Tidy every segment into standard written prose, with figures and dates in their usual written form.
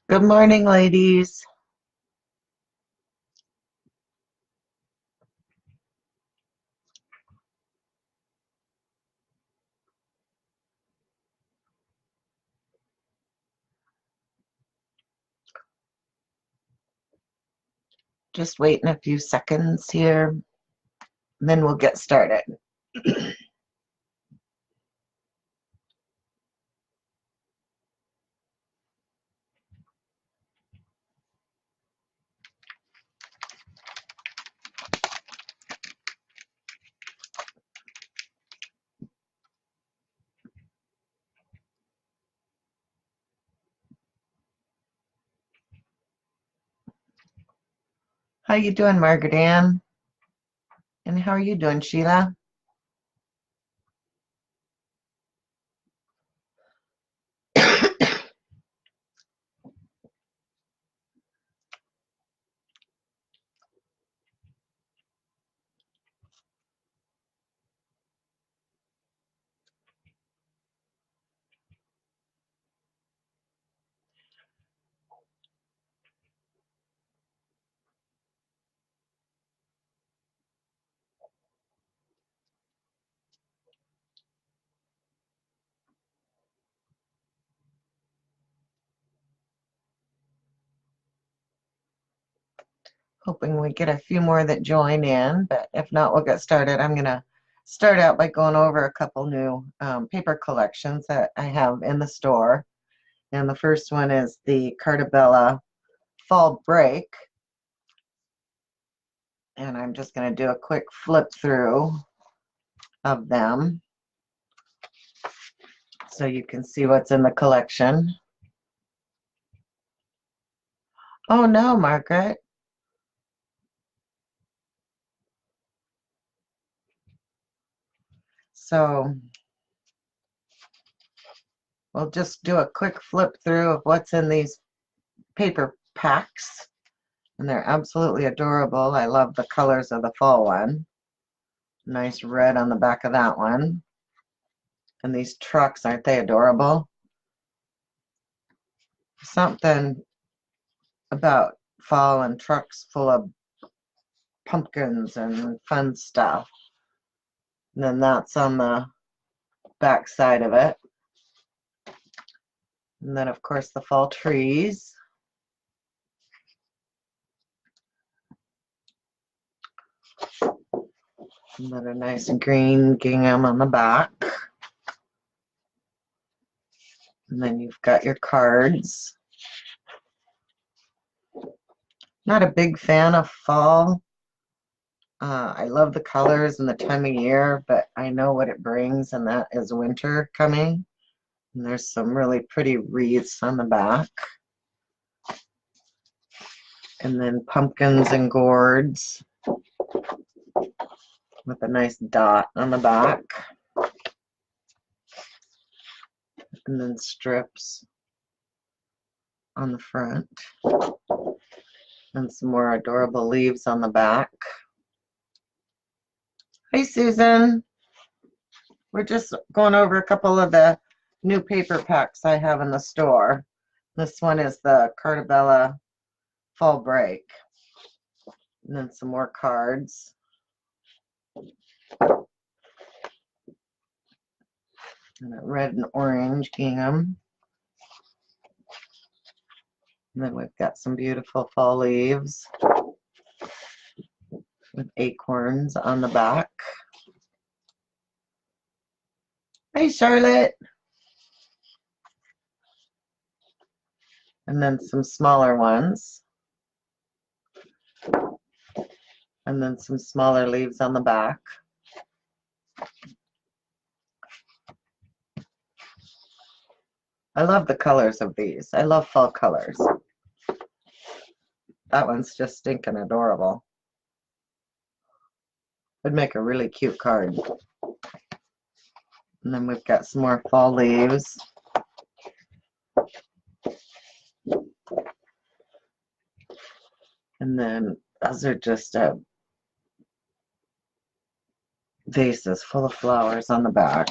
Good morning, ladies. Just waiting a few seconds here, and then we'll get started. How you doing, Margaret Ann? And how are you doing, Sheila? Hoping we get a few more that join in, but if not, we'll get started. I'm going to start out by going over a couple new paper collections that I have in the store. And the first one is the Carta Bella Fall Break. And I'm just going to do a quick flip through of them so you can see what's in the collection. Oh no, Margaret. So we'll just do a quick flip through of what's in these paper packs. And they're absolutely adorable. I love the colors of the fall one. Nice red on the back of that one. And these trucks, aren't they adorable? Something about fall and trucks full of pumpkins and fun stuff. And then that's on the back side of it. And then, of course, the fall trees. And then a nice green gingham on the back. And then you've got your cards. Not a big fan of fall. I love the colors and the time of year, but I know what it brings, and that is winter coming. And there's some really pretty wreaths on the back. And then pumpkins and gourds with a nice dot on the back. And then strips on the front. And some more adorable leaves on the back. Hey, Susan. We're just going over a couple of the new paper packs I have in the store. This one is the Carta Bella Fall Break. And then some more cards. And a red and orange gingham. And then we've got some beautiful fall leaves with acorns on the back. Hey, Charlotte. And then some smaller ones. And then some smaller leaves on the back. I love the colors of these. I love fall colors. That one's just stinking adorable. Would make a really cute card. And then we've got some more fall leaves. And then those are just vases full of flowers on the back.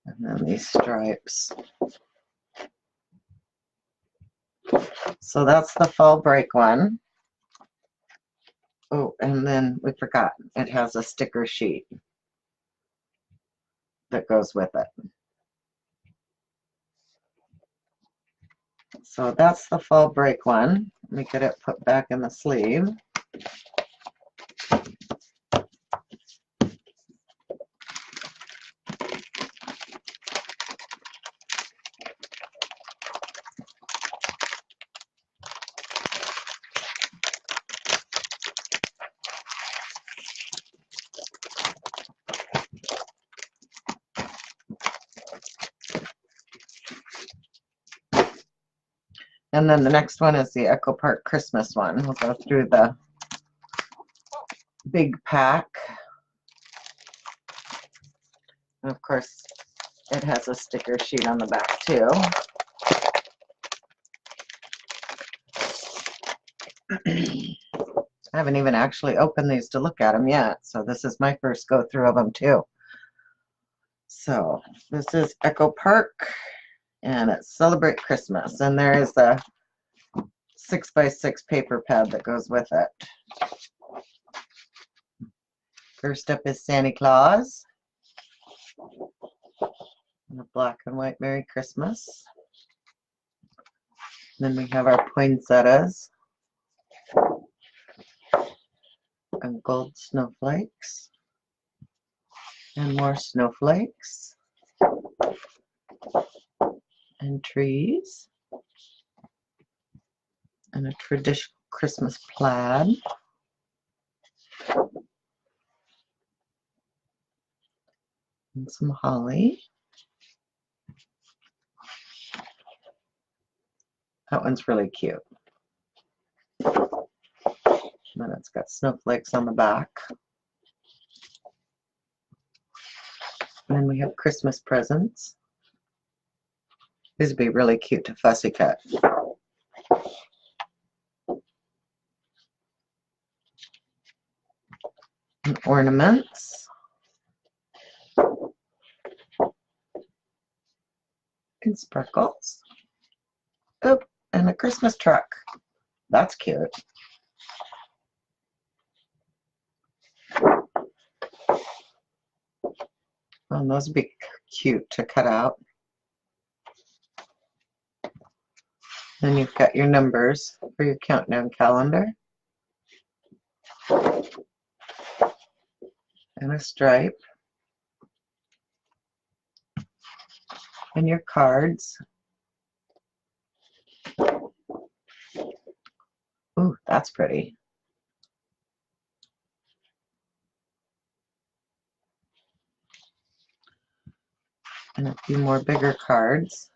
And then these stripes. So that's the fall break one. Oh, and then we forgot, it has a sticker sheet that goes with it. So that's the fall break one. Let me get it put back in the sleeve. And then the next one is the Echo Park Christmas one. We'll go through the big pack. And of course, it has a sticker sheet on the back too. I haven't even actually opened these to look at them yet, so this is my first go through of them too. So this is Echo Park, and it's Celebrate Christmas, and there is a 6x6 paper pad that goes with it. First up is Santa Claus, and a black and white Merry Christmas. Then we have our poinsettias and gold snowflakes, and more snowflakes, and trees, and a traditional Christmas plaid, and some holly. That one's really cute. And then it's got snowflakes on the back. And then we have Christmas presents. These would be really cute to fussy cut. And ornaments. And sparkles. Oh, and a Christmas truck. That's cute. Oh, those would be cute to cut out. Then you've got your numbers for your countdown calendar. And a stripe. And your cards. Ooh, that's pretty. And a few more bigger cards.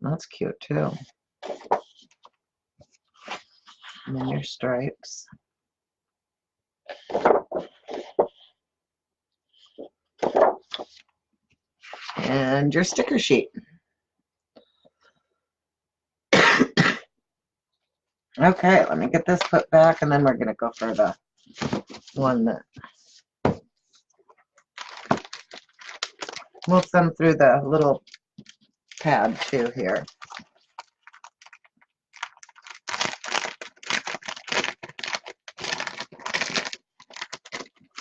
That's cute too. And then your stripes. And your sticker sheet. Okay, let me get this put back, and then we're going to go for the one that we'll thumb through the little pad too here.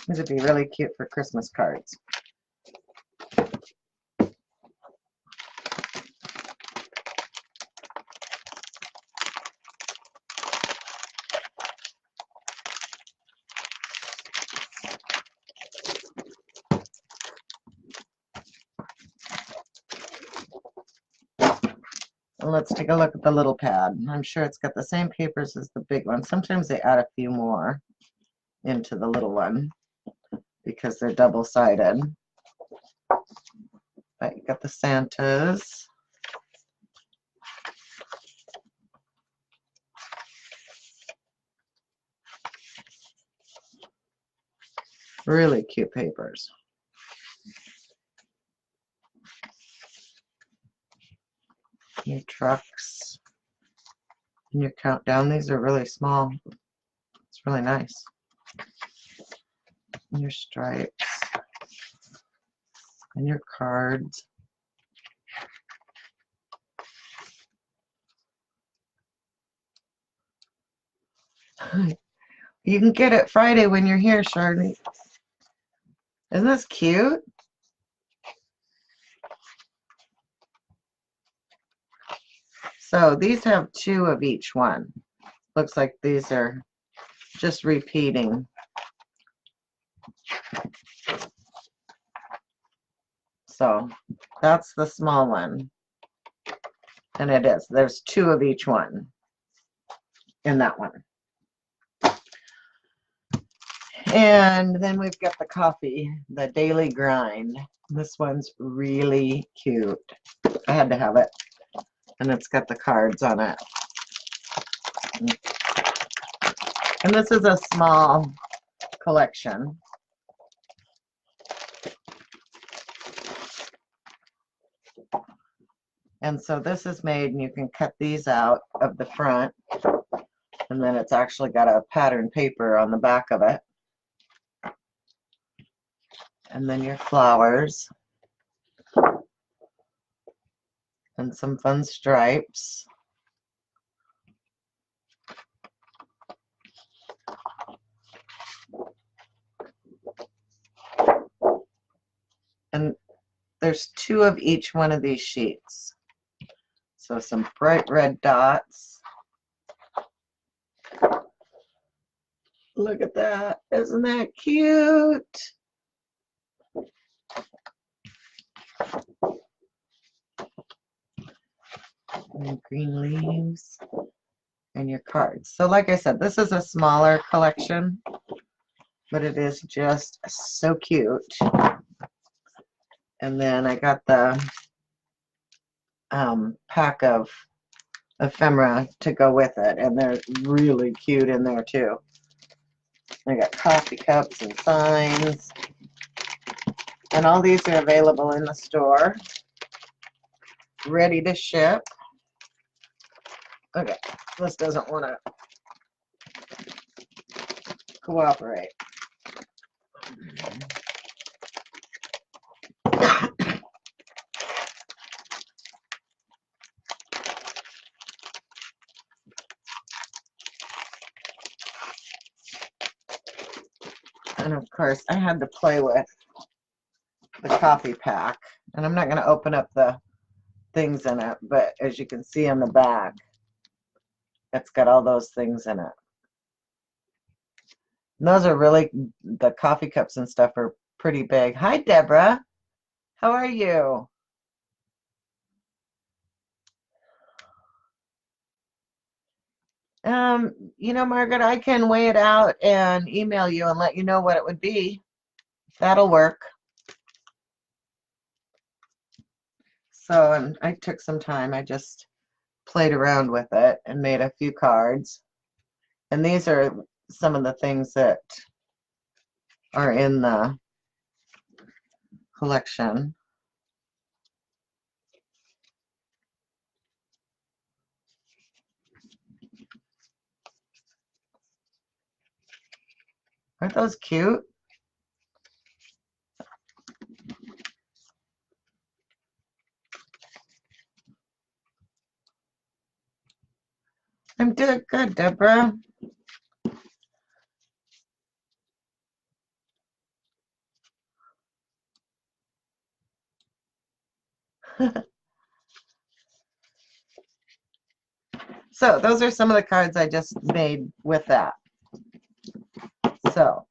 These would be really cute for Christmas cards. Let's take a look at the little pad. I'm sure it's got the same papers as the big one. Sometimes they add a few more into the little one because they're double-sided. But you got the Santas. Really cute papers. Your trucks and your countdown. These are really small. It's really nice. And your stripes and your cards. You can get it Friday when you're here, Charlie. Isn't this cute? So these have 2 of each one. Looks like these are just repeating. So that's the small one. And it is. There's 2 of each one in that one. And then we've got the coffee, the Daily Grind. This one's really cute. I had to have it. And it's got the cards on it. And this is a small collection. And so this is made, and you can cut these out of the front. And then it's actually got a pattern paper on the back of it. And then your flowers. And some fun stripes. And there's 2 of each one of these sheets. So some bright red dots. Look at that. Isn't that cute? And green leaves. And your cards. So like I said, this is a smaller collection, but it is just so cute. And then I got the pack of ephemera to go with it, and they're really cute in there too. I got coffee cups and signs, and all these are available in the store, ready to ship. Okay, this doesn't want to cooperate. And of course, I had to play with the coffee pack, and I'm not going to open up the things in it, but as you can see on the back, it's got all those things in it. And those are really, the coffee cups and stuff are pretty big. Hi, Deborah. How are you? You know, Margaret, I can weigh it out and email you and let you know what it would be. That'll work. So, and I took some time. I just played around with it and made a few cards. And these are some of the things that are in the collection. Aren't those cute? I'm doing good, Deborah. So those are some of the cards I just made with that. So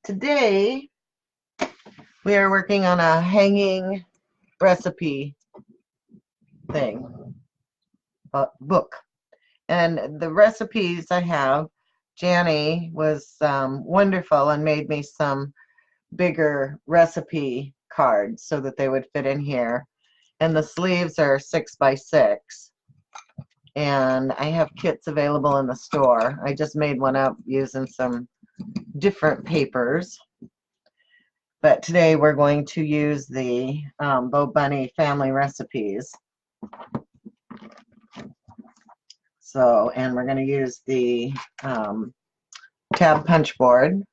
today we are working on a hanging recipe thing, book. And the recipes I have, Janny was wonderful and made me some bigger recipe cards so that they would fit in here. And the sleeves are 6 by 6. And I have kits available in the store. I just made one up using some different papers. But today we're going to use the Bo Bunny family recipes. So, and we're going to use the tab punch board.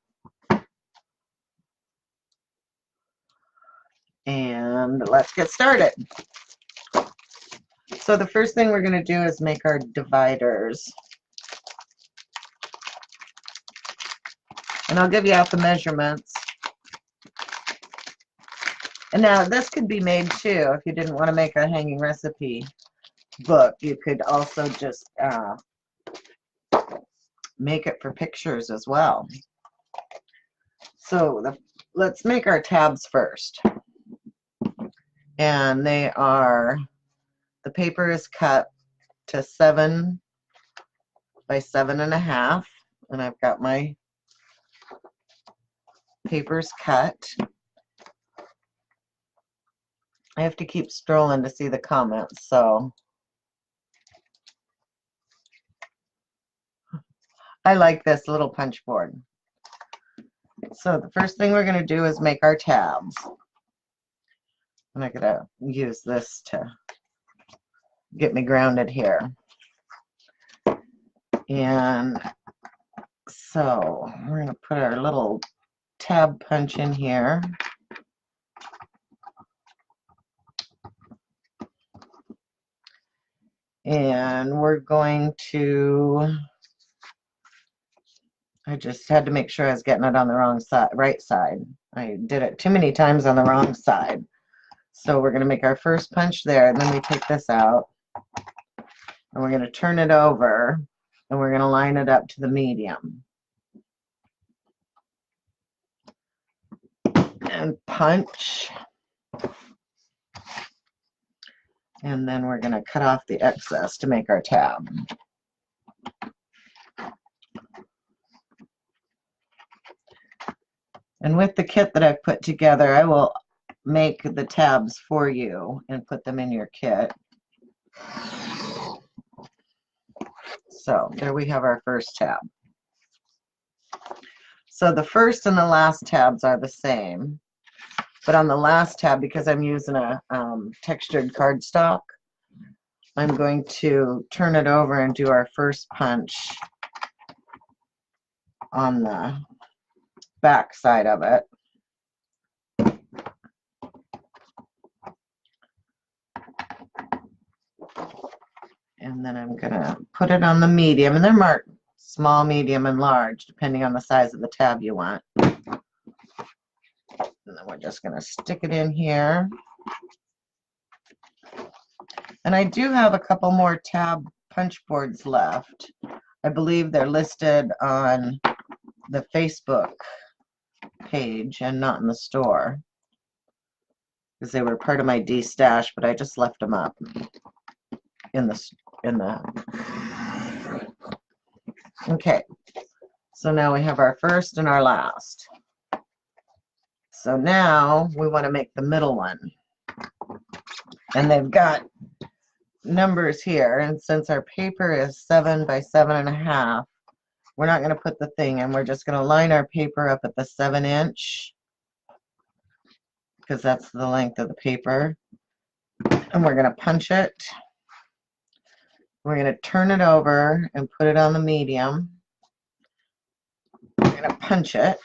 And let's get started. So the first thing we're going to do is make our dividers. And I'll give you out the measurements. And now this could be made too. If you didn't want to make a hanging recipe book, you could also just make it for pictures as well. So let's make our tabs first. And they are, the paper is cut to 7 by 7.5, and I've got my papers cut. I have to keep scrolling to see the comments, so I like this little punch board. So the first thing we're going to do is make our tabs. And I'm going to use this to get me grounded here. And so we're going to put our little tab punch in here. And we're going to, I just had to make sure I was getting it on the wrong side, right side. I did it too many times on the wrong side. So we're going to make our first punch there, and then we take this out. And we're going to turn it over, and we're going to line it up to the medium. And punch. And then we're going to cut off the excess to make our tab. And with the kit that I've put together, I will make the tabs for you and put them in your kit. So there we have our first tab. So the first and the last tabs are the same. But on the last tab, because I'm using a textured cardstock, I'm going to turn it over and do our first punch on the back side of it. And then I'm going to put it on the medium, and they're marked small, medium, and large, depending on the size of the tab you want. And then we're just going to stick it in here. And I do have a couple more tab punch boards left. I believe they're listed on the Facebook page and not in the store, because they were part of my D-stash, but I just left them up in the okay. So now we have our first and our last. So now we want to make the middle one. And they've got numbers here, and since our paper is 7 by 7.5, we're not going to put the thing in. We're just going to line our paper up at the 7-inch, because that's the length of the paper. And we're going to punch it. We're going to turn it over and put it on the medium. We're going to punch it,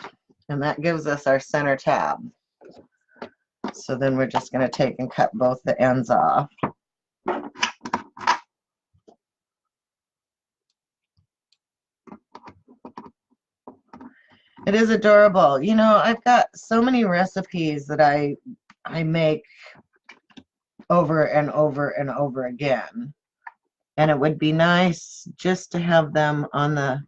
and that gives us our center tab. So then we're just going to take and cut both the ends off. It is adorable. You know, I've got so many recipes that I make over and over and over again. And it would be nice just to have them on the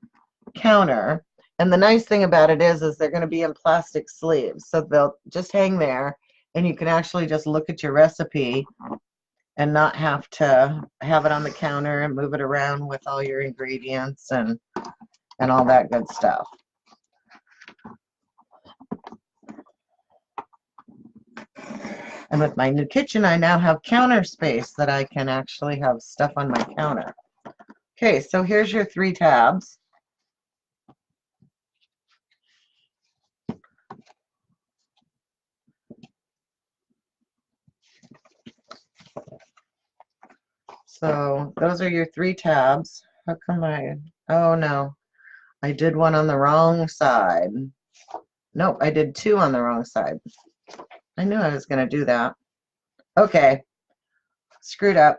counter. And the nice thing about it is they're going to be in plastic sleeves. So they'll just hang there, and you can actually just look at your recipe and not have to have it on the counter and move it around with all your ingredients and all that good stuff. And with my new kitchen, I now have counter space that I can actually have stuff on my counter. Okay, so here's your 3 tabs. So those are your 3 tabs. How come oh no, I did one on the wrong side. Nope, I did 2 on the wrong side. I knew I was going to do that. Okay, screwed up.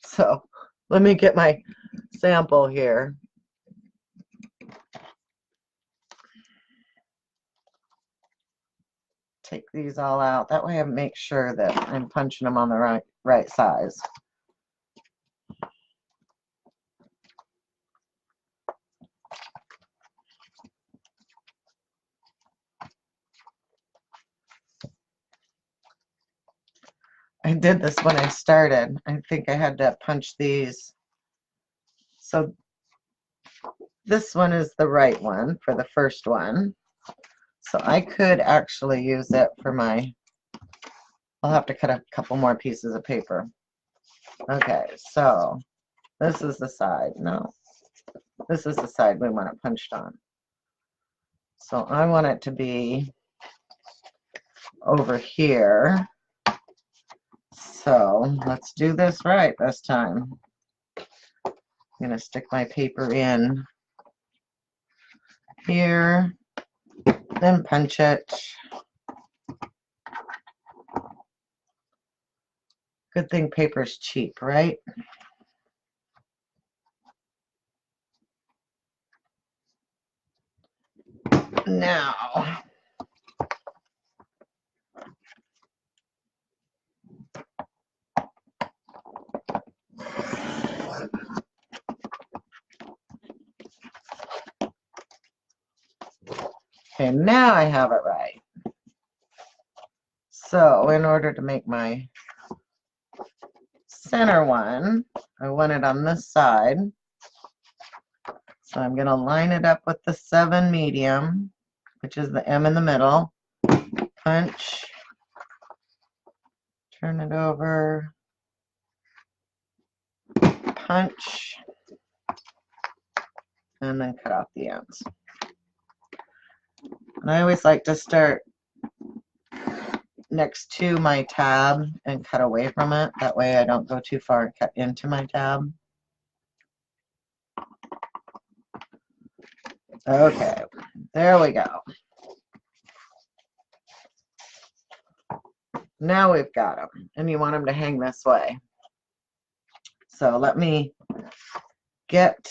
So let me get my sample here. take these all out. That way I make sure that I'm punching them on the right size. I did this when I started. I think I had to punch these. So this one is the right one for the first one. So I could actually use it for my, I'll have to cut a couple more pieces of paper. Okay, so this is the side. No, this is the side we want it punched on. So I want it to be over here. So let's do this right this time. I'm going to stick my paper in here, then punch it. Good thing paper's cheap, right? Now, okay, now I have it right. So in order to make my center one, I want it on this side. So I'm going to line it up with the 7 medium, which is the M in the middle. Punch, turn it over, punch, and then cut off the ends. And I always like to start next to my tab and cut away from it. That way I don't go too far and cut into my tab. Okay, there we go. Now we've got them, and you want them to hang this way. So let me get,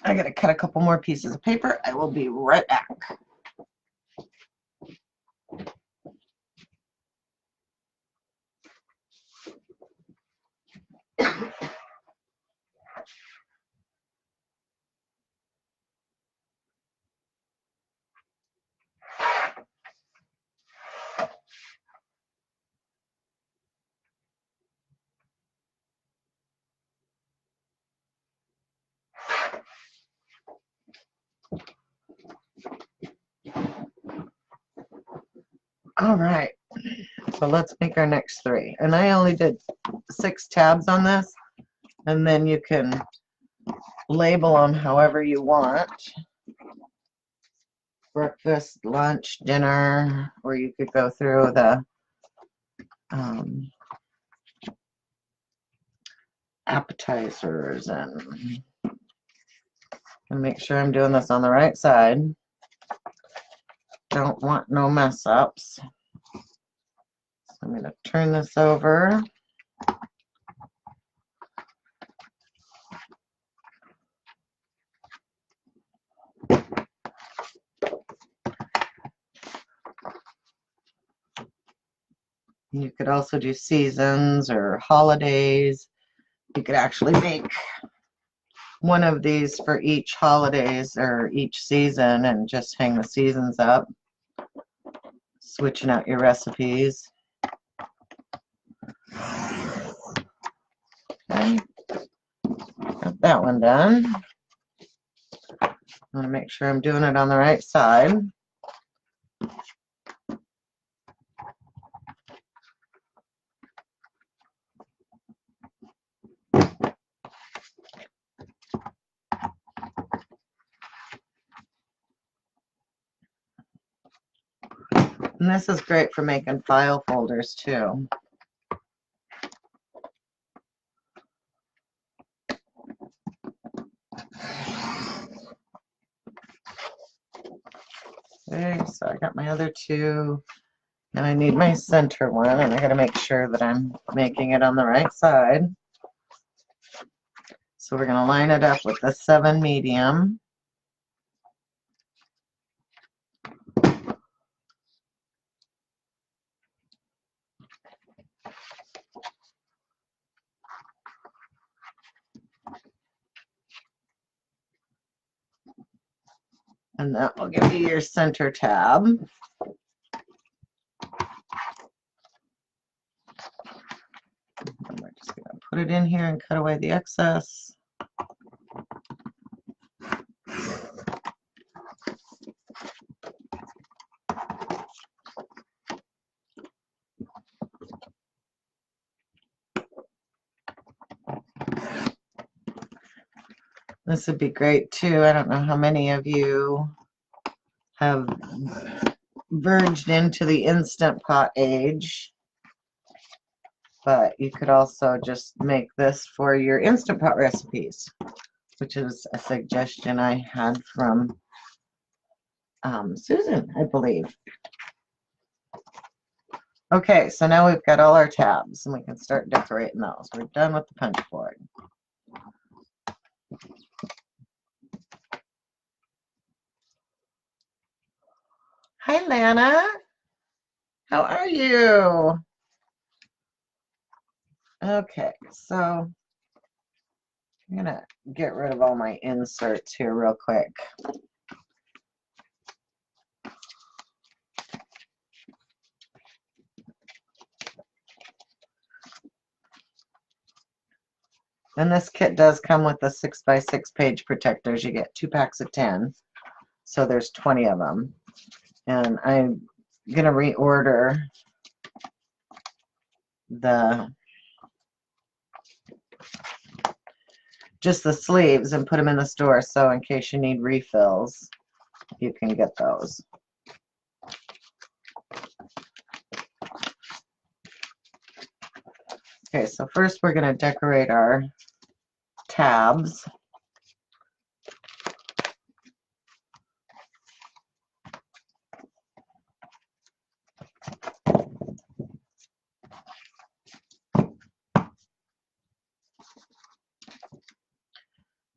I gotta cut a couple more pieces of paper. I will be right back. All right, so let's make our next 3. And I only did 6 tabs on this, and then you can label them however you want. Breakfast, lunch, dinner, or you could go through the appetizers and make sure I'm doing this on the right side. Don't want no mess ups. So I'm going to turn this over. You could also do seasons or holidays. You could actually make one of these for each holidays or each season and just hang the seasons up, switching out your recipes. Okay, got that one done. I want to make sure I'm doing it on the right side. And this is great for making file folders too. Okay, so I got my other 2. Now I need my center one, and I got to make sure that I'm making it on the right side. So we're going to line it up with the 7 medium. And that will give you your center tab. And we're just going to put it in here and cut away the excess. This would be great too. I don't know how many of you have verged into the Instant Pot age, but you could also just make this for your Instant Pot recipes, which is a suggestion I had from Susan, I believe. Okay, so now we've got all our tabs and we can start decorating those. We're done with the punch board. Hi, Lana. How are you? Okay, so I'm gonna get rid of all my inserts here real quick. And this kit does come with the 6x6 page protectors. You get 2 packs of 10, so there's 20 of them. And I'm gonna reorder just the sleeves and put them in the store, so in case you need refills, you can get those. Okay, so first we're gonna decorate our tabs.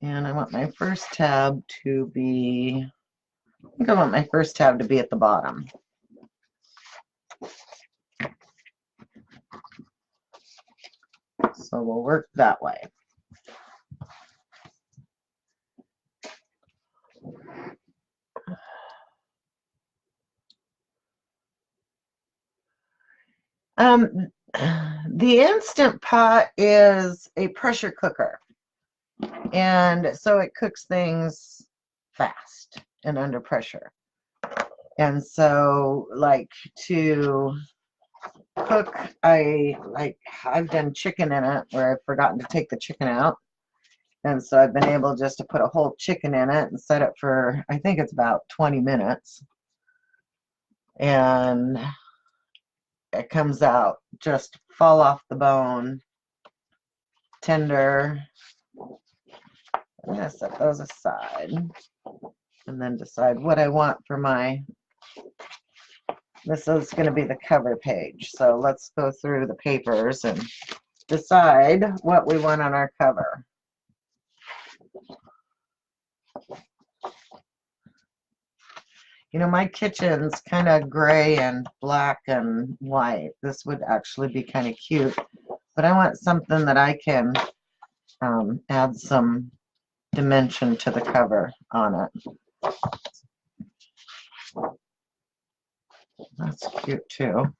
And I want my first tab to be, I think I want my first tab to be at the bottom. So we'll work that way. The Instant Pot is a pressure cooker, and so it cooks things fast and under pressure. And so, like, to cook, I've done chicken in it where I've forgotten to take the chicken out, and so I've been able just to put a whole chicken in it and set it for, I think it's about 20 minutes, and it comes out just fall off the bone, tender. I'm gonna set those aside and then decide what I want for my, this is going to be the cover page. So let's go through the papers and decide what we want on our cover. You know, my kitchen's kind of gray and black and white. This would actually be kind of cute, but I want something that I can add some dimension to the cover on it. That's cute too.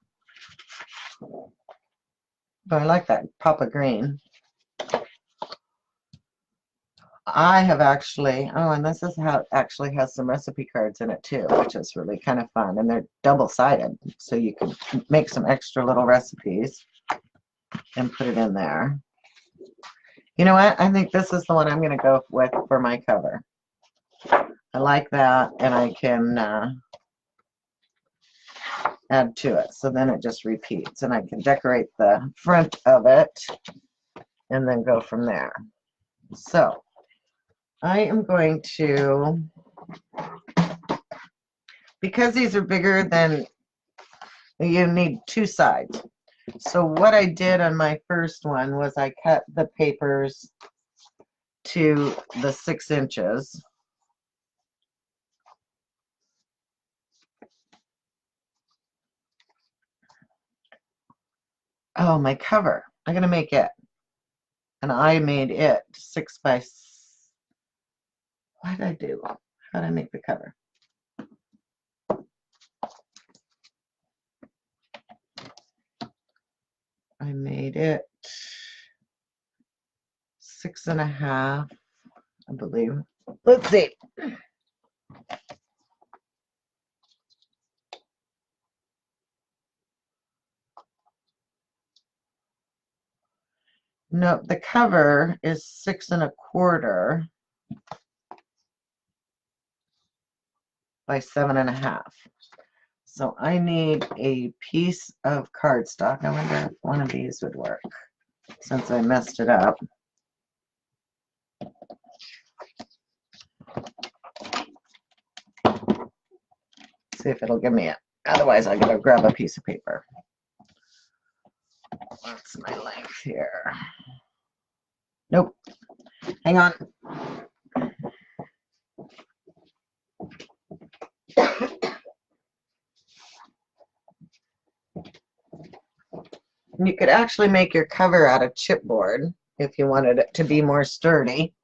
But I like that pop of green. I have actually, oh, and this is how it actually has some recipe cards in it too, which is really kind of fun. And they're double-sided, so you can make some extra little recipes and put it in there. You know what? I think this is the one I'm going to go with for my cover. I like that, and I can add to it. So then it just repeats, and I can decorate the front of it and then go from there. So I am going to, because these are bigger than, you need 2 sides. So what I did on my first one was I cut the papers to the 6 inches. Oh, my cover. I'm going to make it. And I made it 6 by, what did I do? How did I make the cover? need it 6.5, I believe. Let's see. No, the cover is 6.25 by 7.5. So I need a piece of cardstock. I wonder if one of these would work since I messed it up. See if it'll give me it. Otherwise, I gotta grab a piece of paper. What's my length here? Nope. Hang on. You could actually make your cover out of chipboard if you wanted it to be more sturdy.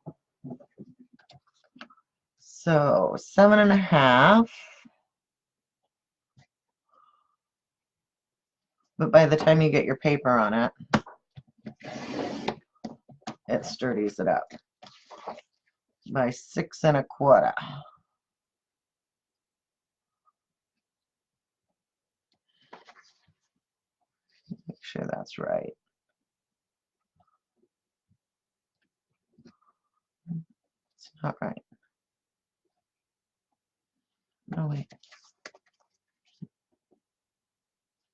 So 7.5. But by the time you get your paper on it, it sturdies it up. By 6.25. Make sure that's right. It's not right. No, wait.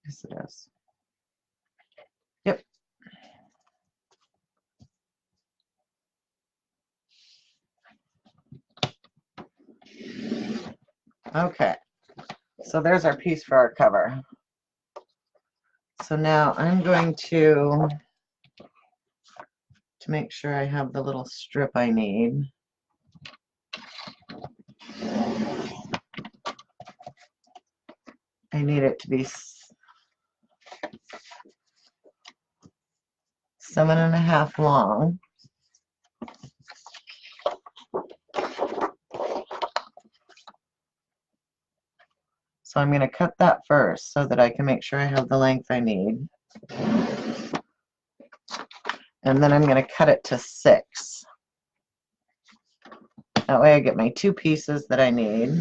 Yes, it is. Yep. Okay. So there's our piece for our cover. So now I'm going to make sure I have the little strip I need. I need it to be 7.5 long. So I'm going to cut that first so that I can make sure I have the length I need. And then I'm going to cut it to 6. That way I get my 2 pieces that I need.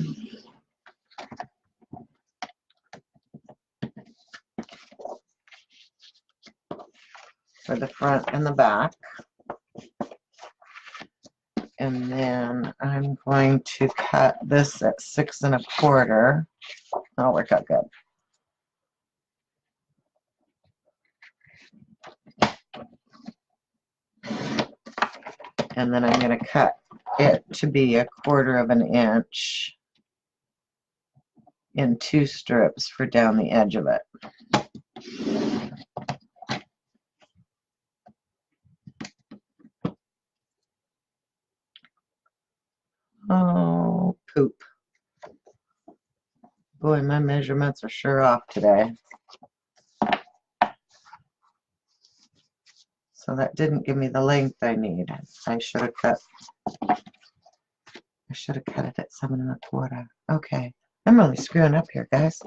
For the front and the back. And then I'm going to cut this at 6.25. That'll work out good. And then I'm going to cut it to be 1/4 inch in 2 strips for down the edge of it. Oh, poop. Boy, my measurements are sure off today. So that didn't give me the length I need. I should have cut it at 7.25. Okay. I'm really screwing up here, guys.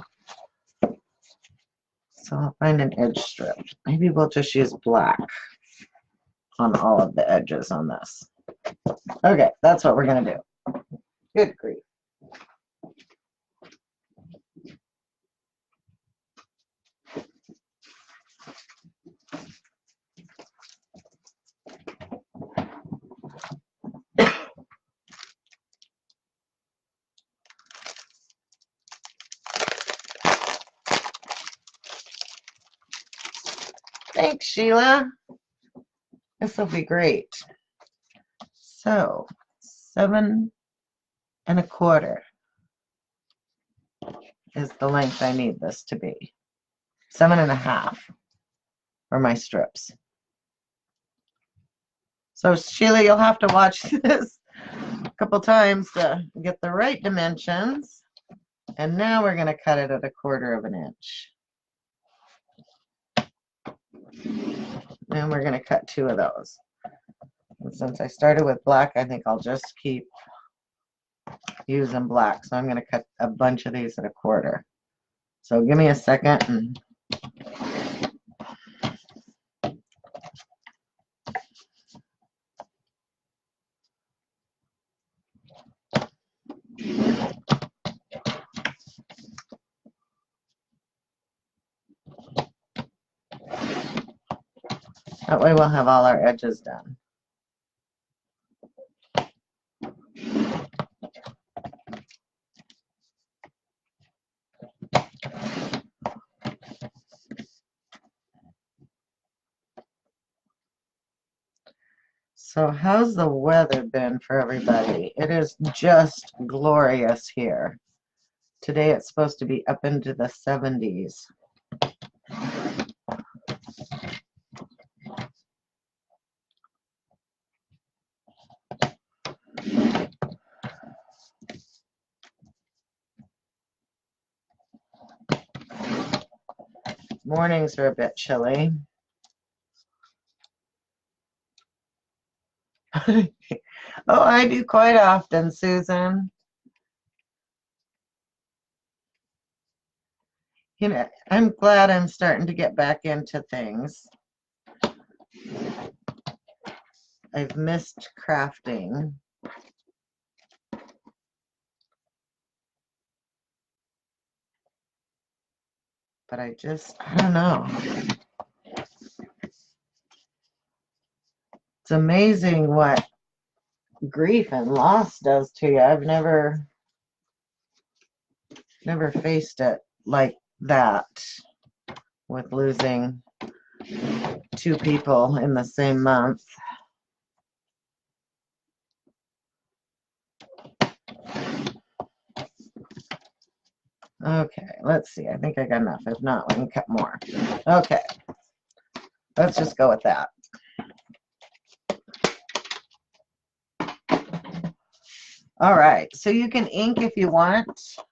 So I'll find an edge strip. Maybe we'll just use black on all of the edges on this. Okay, that's what we're going to do. Good grief. Thanks, Sheila. This will be great. So, 7.25 is the length I need this to be. 7.5 for my strips. So, Sheila, you'll have to watch this a couple times to get the right dimensions. And now we're going to cut it at 1/4 inch. And we're going to cut 2 of those. And since I started with black, I think I'll just keep using black. So I'm going to cut a bunch of these at 1/4. So give me a second. That way we'll have all our edges done. So how's the weather been for everybody? It is just glorious here. Today it's supposed to be up into the 70s. Mornings are a bit chilly. Oh, I do quite often, Susan. You know, I'm glad I'm starting to get back into things. I've missed crafting. But I don't know. It's amazing what grief and loss does to you. I've never faced it like that with losing 2 people in the same month. Okay, let's see. I think I got enough. If not, we can cut more. Okay, let's just go with that. All right, so you can ink if you want.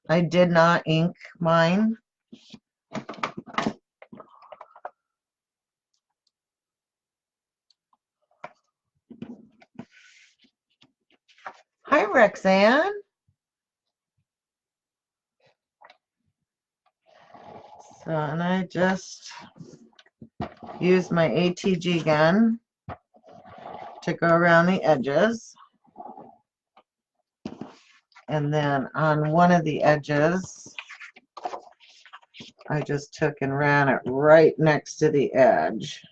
I did not ink mine. Hi, Rexanne. So, and I just use my ATG gun to go around the edges. And then on one of the edges, I just took and ran it right next to the edge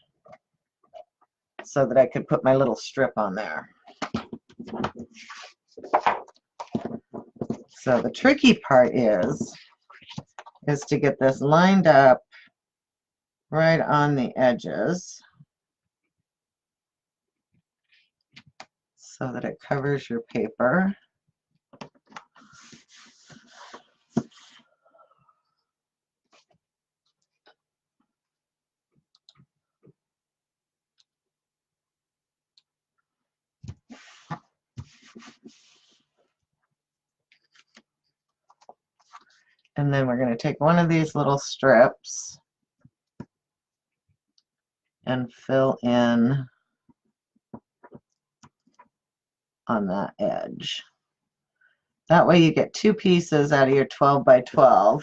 so that I could put my little strip on there. So the tricky part is to get this lined up right on the edges so that it covers your paper. And then we're going to take one of these little strips and fill in on that edge. That way you get 2 pieces out of your 12 by 12.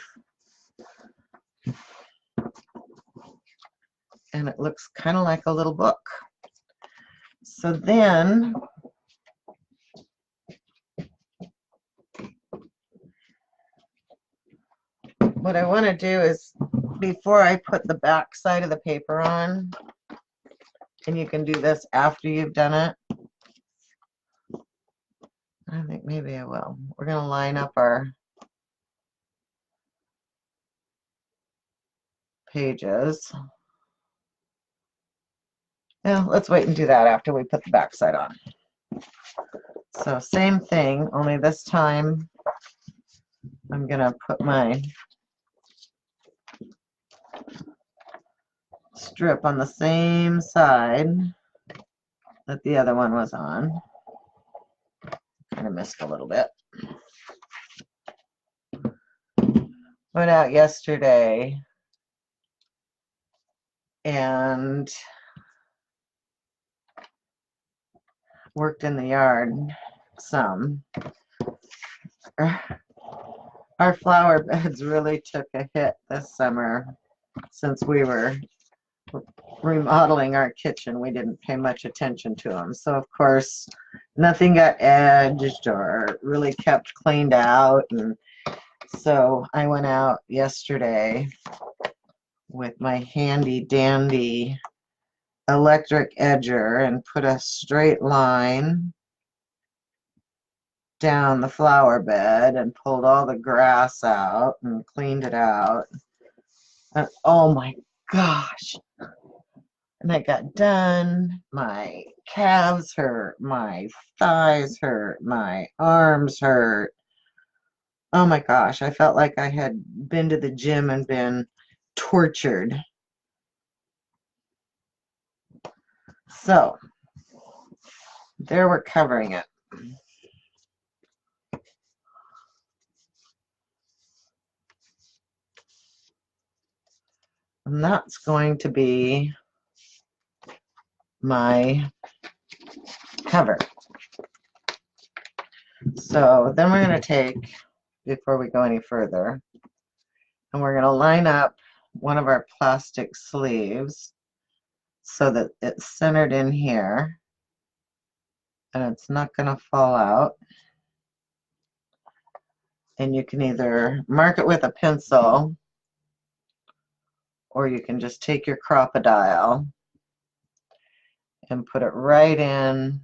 And it looks kind of like a little book. So then what I want to do is, before I put the back side of the paper on, and you can do this after you've done it. I think maybe I will. We're going to line up our pages. Yeah, let's wait and do that after we put the back side on. So same thing, only this time I'm going to put my strip on the same side that the other one was on. Kind of missed a little bit. Went out yesterday and worked in the yard some. Our flower beds really took a hit this summer since we were remodeling our kitchen. We didn't pay much attention to them. So of course nothing got edged or really kept cleaned out. And so I went out yesterday with my handy dandy electric edger and put a straight line down the flower bed and pulled all the grass out and cleaned it out. And oh my gosh. And I got done. My calves hurt, my thighs hurt, my arms hurt. Oh my gosh, I felt like I had been to the gym and been tortured. So, there we're covering it. And that's going to be my cover. So then we're going to take, before we go any further, and we're going to line up one of our plastic sleeves so that it's centered in here and it's not going to fall out. And you can either mark it with a pencil or you can just take your Crop-A-Dile and put it right in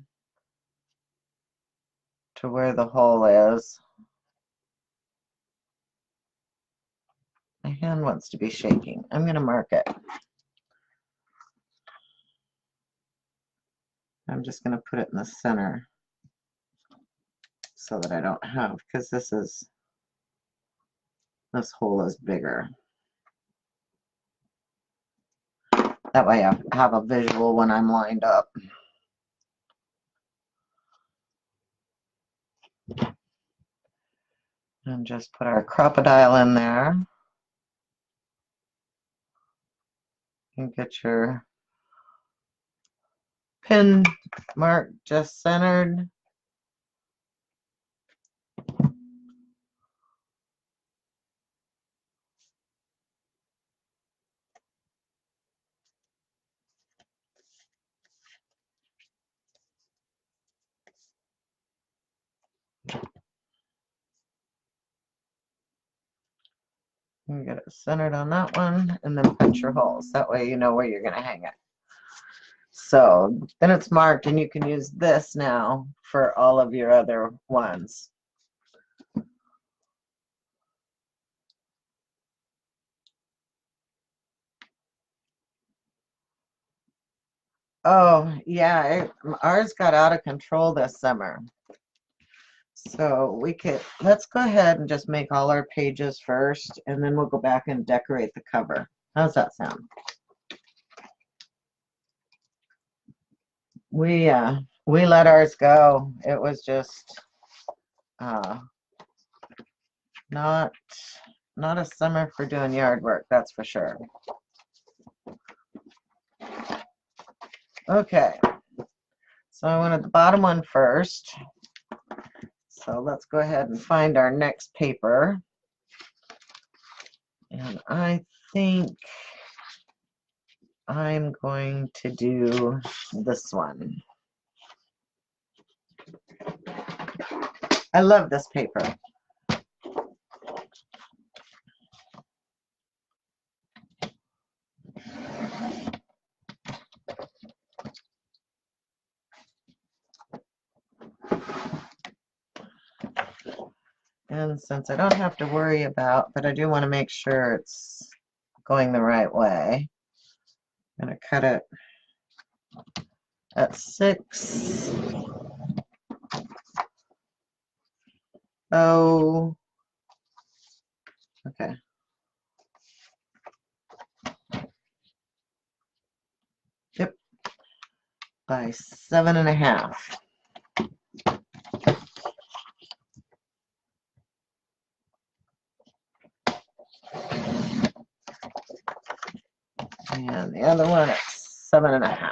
to where the hole is. My hand wants to be shaking. I'm going to mark it. I'm just going to put it in the center so that I don't have, because this hole is bigger. That way I have a visual when I'm lined up. And just put our Crop-A-Dile in there. And get your pin mark just centered. You get it centered on that one, and then punch your holes. That way you know where you're going to hang it. So then it's marked, and you can use this now for all of your other ones. Oh, yeah, ours got out of control this summer. So let's go ahead and just make all our pages first, and then we'll go back and decorate the cover. How's that sound? We let ours go. It was just not a summer for doing yard work, that's for sure. Okay, so I wanted the bottom one first. So let's go ahead and find our next paper. And I think I'm going to do this one. I love this paper. And since I don't have to worry about, but I do want to make sure it's going the right way, I'm going to cut it at 6. Oh, okay. Yep, by 7.5. And the other one at 7.5.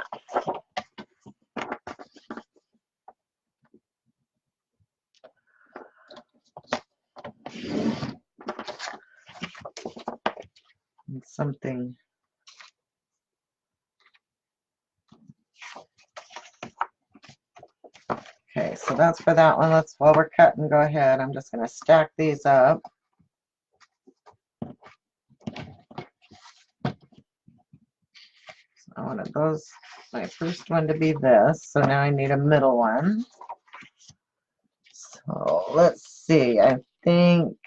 And something. Okay, so that's for that one. Let's, while we're cutting, go ahead. I'm just going to stack these up. So I wanted those my first one to be this, so now I need a middle one. So let's see, I think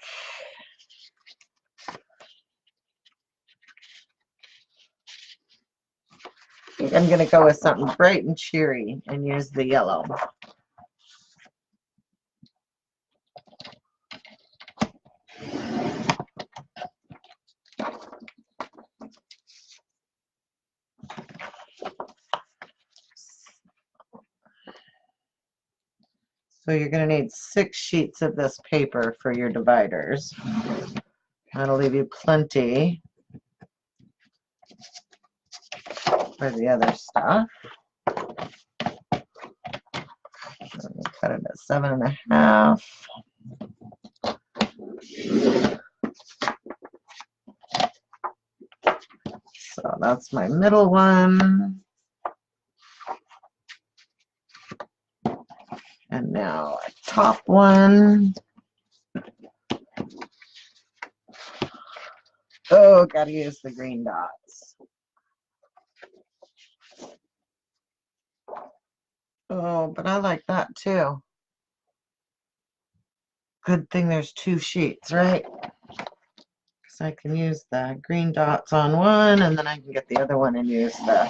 I'm going to go with something bright and cheery and use the yellow. So you're going to need 6 sheets of this paper for your dividers. That'll leave you plenty for the other stuff. Cut it at 7.5. So that's my middle one. And now a top one. Oh, gotta use the green dots. Oh, but I like that too. Good thing there's 2 sheets, right? Because I can use the green dots on one, and then I can get the other one and use the.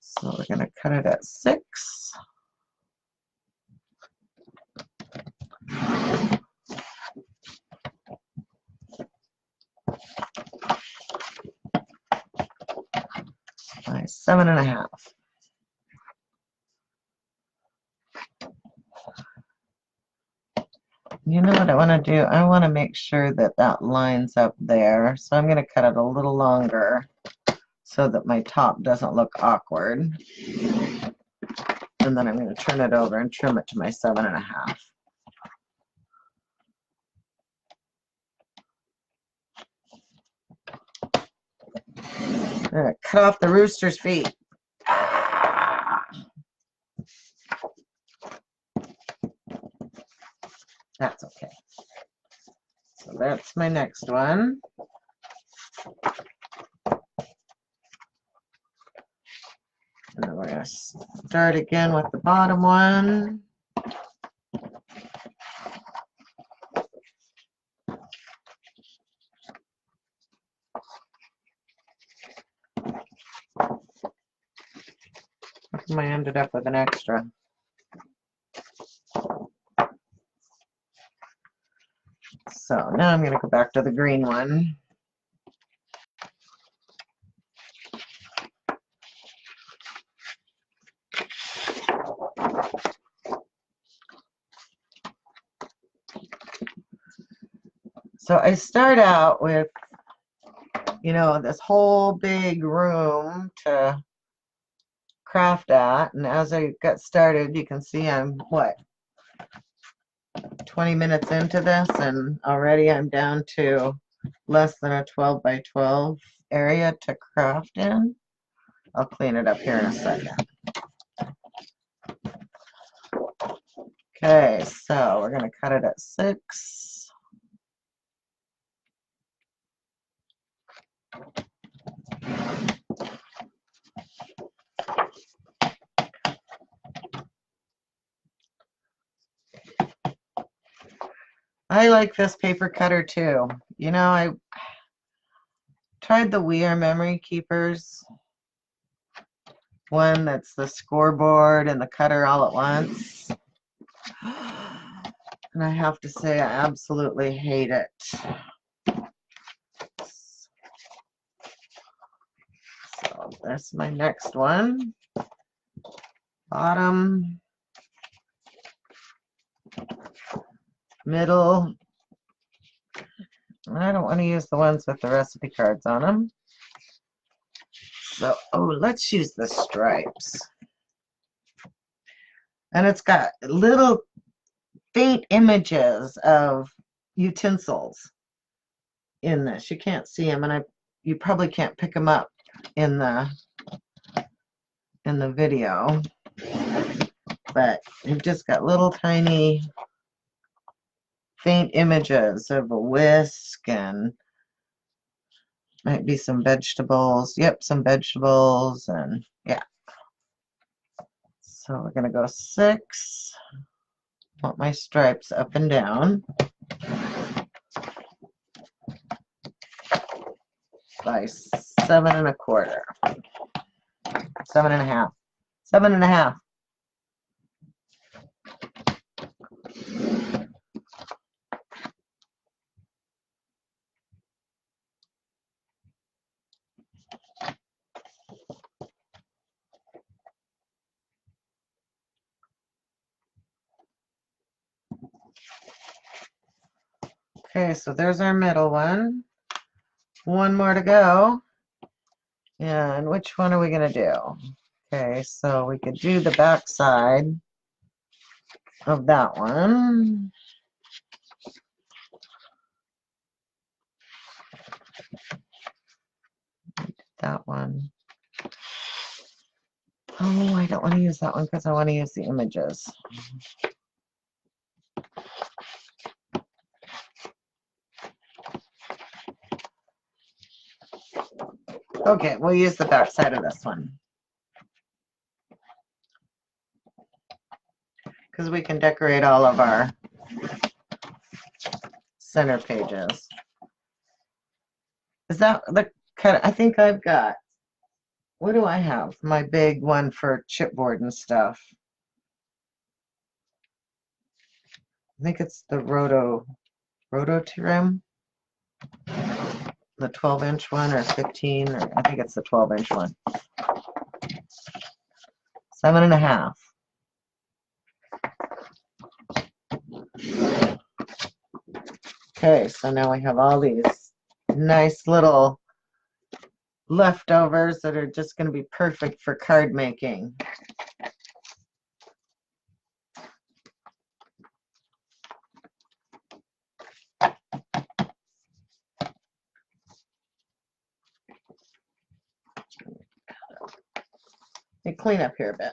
So we're going to cut it at 6. By 7.5. You know what I want to do? I want to make sure that that lines up there. So I'm going to cut it a little longer so that my top doesn't look awkward. And then I'm going to turn it over and trim it to my 7.5. I'm going to cut off the rooster's feet. That's okay. So that's my next one. And then we're going to start again with the bottom one. How come I ended up with an extra? So now I'm going to go back to the green one. So I start out with, you know, this whole big room to craft at, and as I get started, you can see I'm, what, 20 minutes into this, and already I'm down to less than a 12 by 12 area to craft in. I'll clean it up here in a second. Okay, so we're going to cut it at 6. I like this paper cutter too. You know, I tried the We Are Memory Keepers one that's the scoreboard and the cutter all at once. And I have to say, I absolutely hate it. So that's my next one. Bottom, middle. I don't want to use the ones with the recipe cards on them. So, oh, let's use the stripes. And it's got little faint images of utensils in this. You can't see them, and you probably can't pick them up in the video. But you've just got little tiny faint images of a whisk and Might be some vegetables. Yep, some vegetables, and yeah. So we're going to go 6. Want my stripes up and down. By 7 1/4. 7 1/2. 7 1/2. Okay, so there's our middle one. One more to go. And which one are we going to do? Okay, so we could do the back side of that one. That one. Oh, I don't want to use that one because I want to use the images. Okay, we'll use the back side of this one. Because we can decorate all of our center pages. Is that the cut? I think I've got, what do I have? My big one for chipboard and stuff. I think it's the Roto Trim. The 12-inch one or 15, or I think it's the 12-inch one. 7 1/2. Okay, so now we have all these nice little leftovers that are just going to be perfect for card making. Let me clean up here a bit.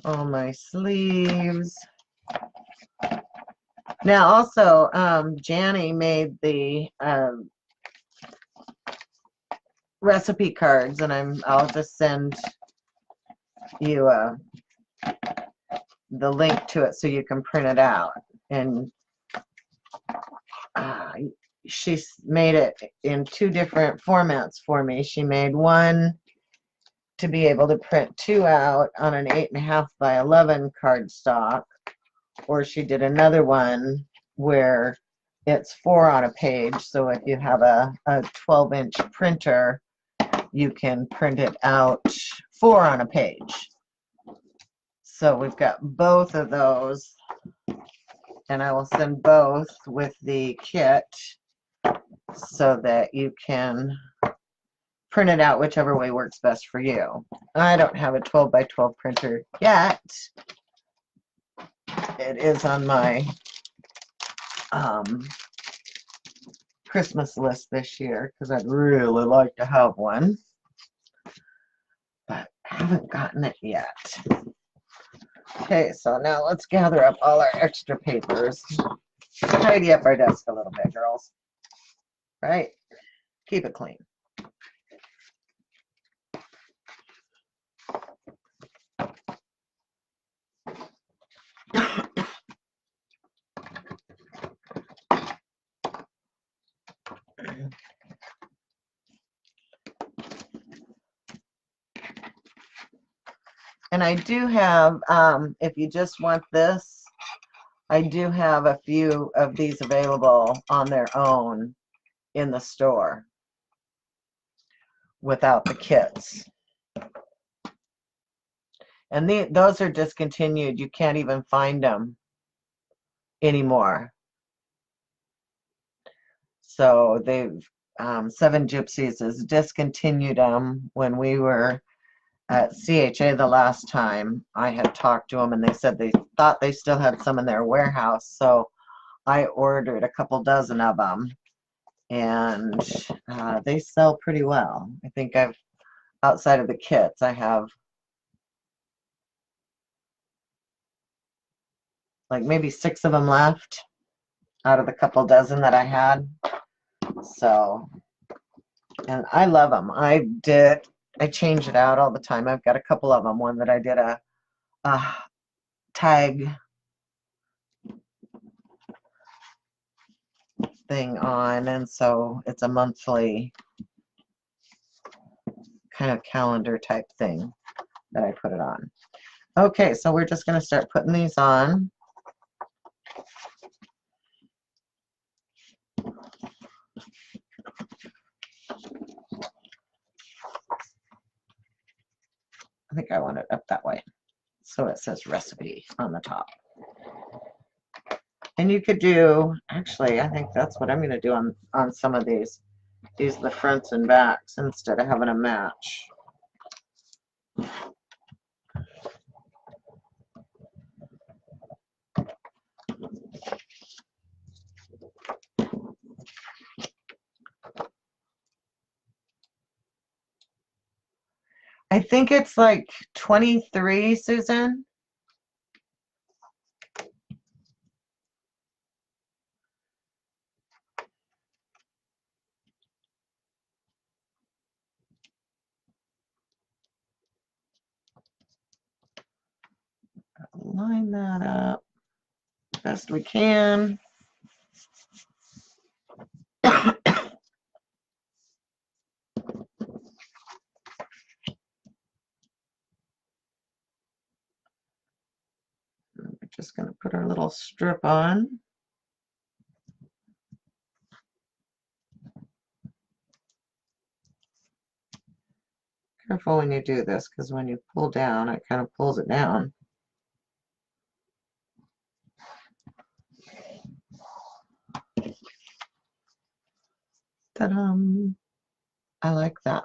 All my sleeves. Now also, Janny made the recipe cards, and I'll just send you the link to it so you can print it out. And she's made it in 2 different formats for me. She made one to be able to print 2 out on an 8 1/2 by 11 cardstock, or she did another one where it's 4 on a page. So if you have a 12-inch printer, you can print it out 4 on a page. So we've got both of those, and I will send both with the kit so that you can print it out whichever way works best for you. I don't have a 12 by 12 printer yet. It is on my Christmas list this year because I'd really like to have one, but I haven't gotten it yet. Okay, so now let's gather up all our extra papers. Tidy up our desk a little bit, girls. Right? Keep it clean. And I do have, if you just want this, I do have a few of these available on their own in the store without the kits. And those are discontinued. You can't even find them anymore. So they've, Seven Gypsies has discontinued them. When we were at CHA the last time, I had talked to them and they said they thought they still had some in their warehouse. So I ordered a couple dozen of them, and they sell pretty well. I think outside of the kits, I have like maybe 6 of them left out of the couple dozen that I had. So, and I love them. I change it out all the time. I've got a couple of them. One that I did a tag thing on, and so it's a monthly kind of calendar type thing that I put it on. Okay, so we're just going to start putting these on. I think I want it up that way, so it says recipe on the top. And you could do, actually, I think that's what I'm going to do on some of these. Use the fronts and backs instead of having a match. I think it's like 23, Susan. Line that up best we can. We're just going to put our little strip on. Careful when you do this, because when you pull down, it kind of pulls it down. Ta-da! I like that.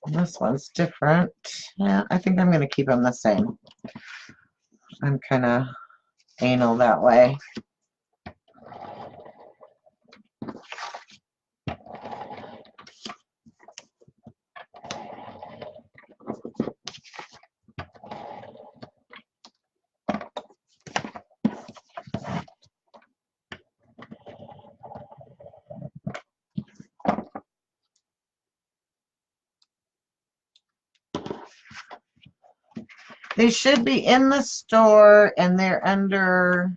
This one's different. Yeah, I think I'm going to keep them the same. I'm kind of anal that way. They should be in the store, and they're under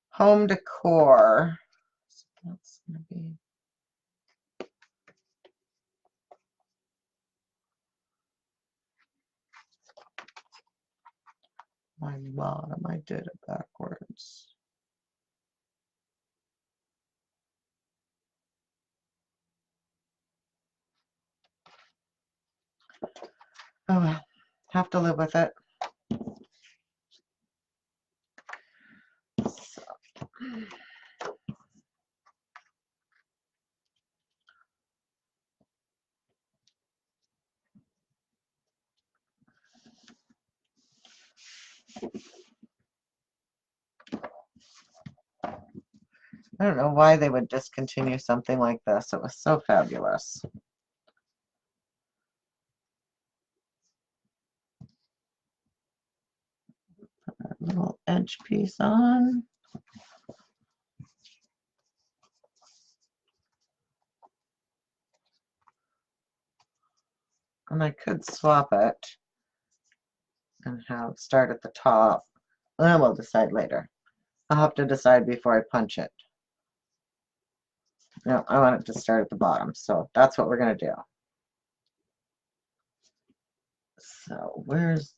home decor. So that's going to be my bottom. I did it backwards. Oh well, have to live with it. So. I don't know why they would discontinue something like this. It was so fabulous. Put our little edge piece on. And I could swap it and start at the top. And we'll decide later. I'll have to decide before I punch it. No, I want it to start at the bottom, so that's what we're going to do. So where's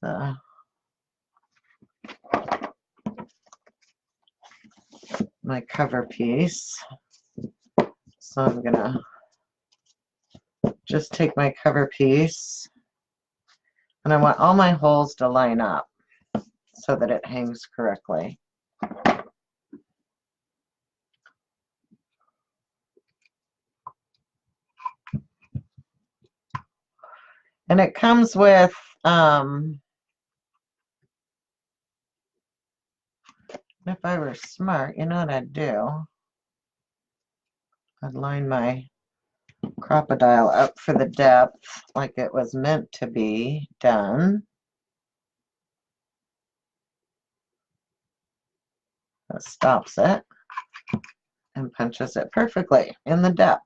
my cover piece? So I'm going to just take my cover piece, and I want all my holes to line up so that it hangs correctly. And it comes with if I were smart, you know what I'd do? I'd line my Crocodile up for the depth like it was meant to be done. That stops it and punches it perfectly in the depth.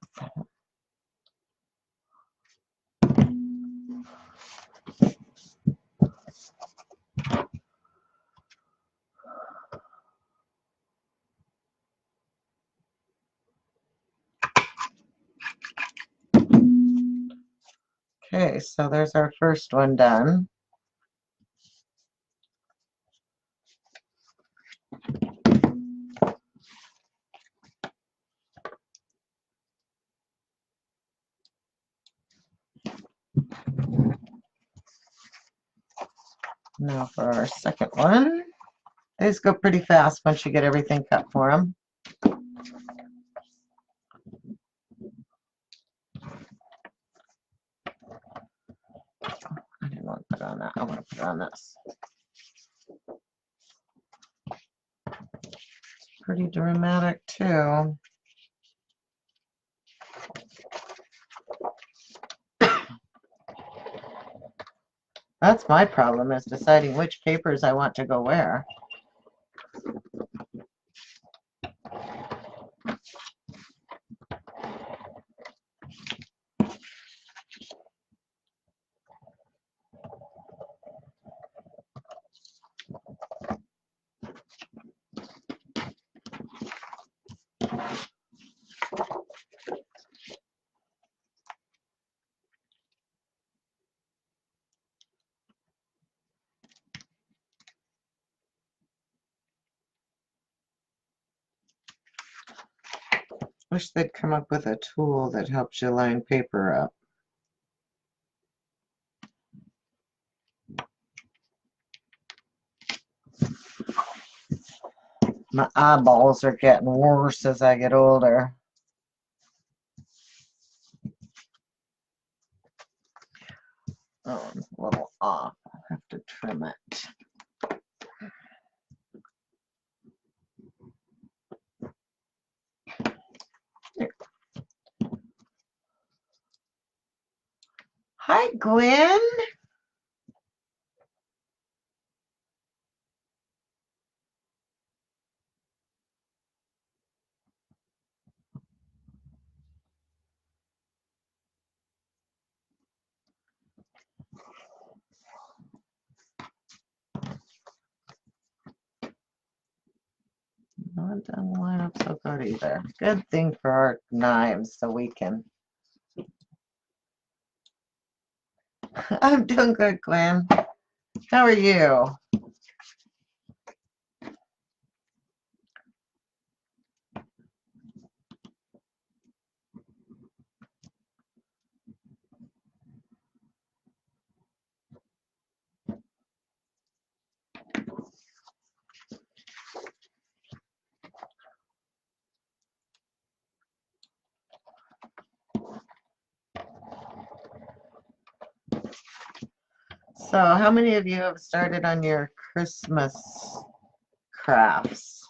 Okay, so there's our first one done. Now for our second one. These go pretty fast once you get everything cut for them. I didn't want to put it on that. I want to put it on this. Pretty dramatic too. That's my problem, is deciding which papers I want to go where. Wish they'd come up with a tool that helps you line paper up. My eyeballs are getting worse as I get older. Oh, it's a little off. I'll have to trim it. There. Hi, Gwen. Not done line up so good either. Good thing for our knives, so we can. I'm doing good, Gwen. How are you? So, how many of you have started on your Christmas crafts?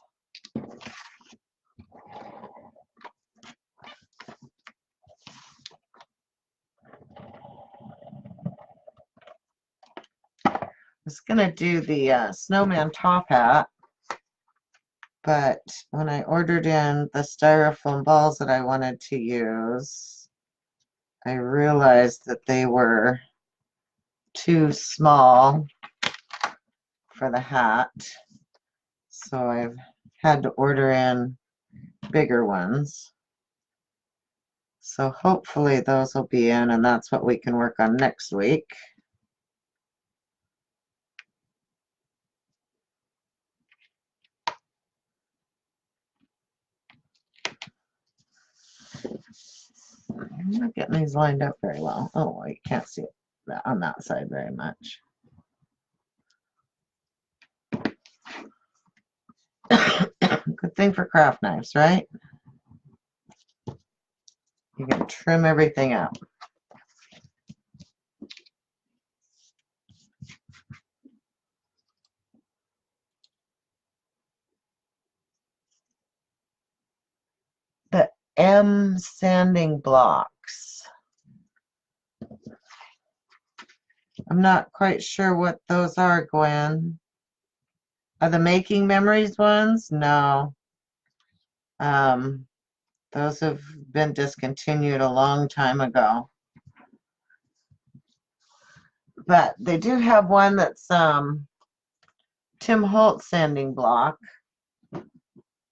I was going to do the snowman top hat, but when I ordered in the styrofoam balls that I wanted to use, I realized that they were too small for the hat, so I've had to order in bigger ones. So hopefully those will be in, and that's what we can work on next week. I'm not getting these lined up very well. Oh, you can't see it on that side very much. Good thing for craft knives, right? You can trim everything out. The M sanding blocks. I'm not quite sure what those are, Gwen. Are the Making Memories ones? No. Those have been discontinued a long time ago. But they do have one that's Tim Holtz sanding block,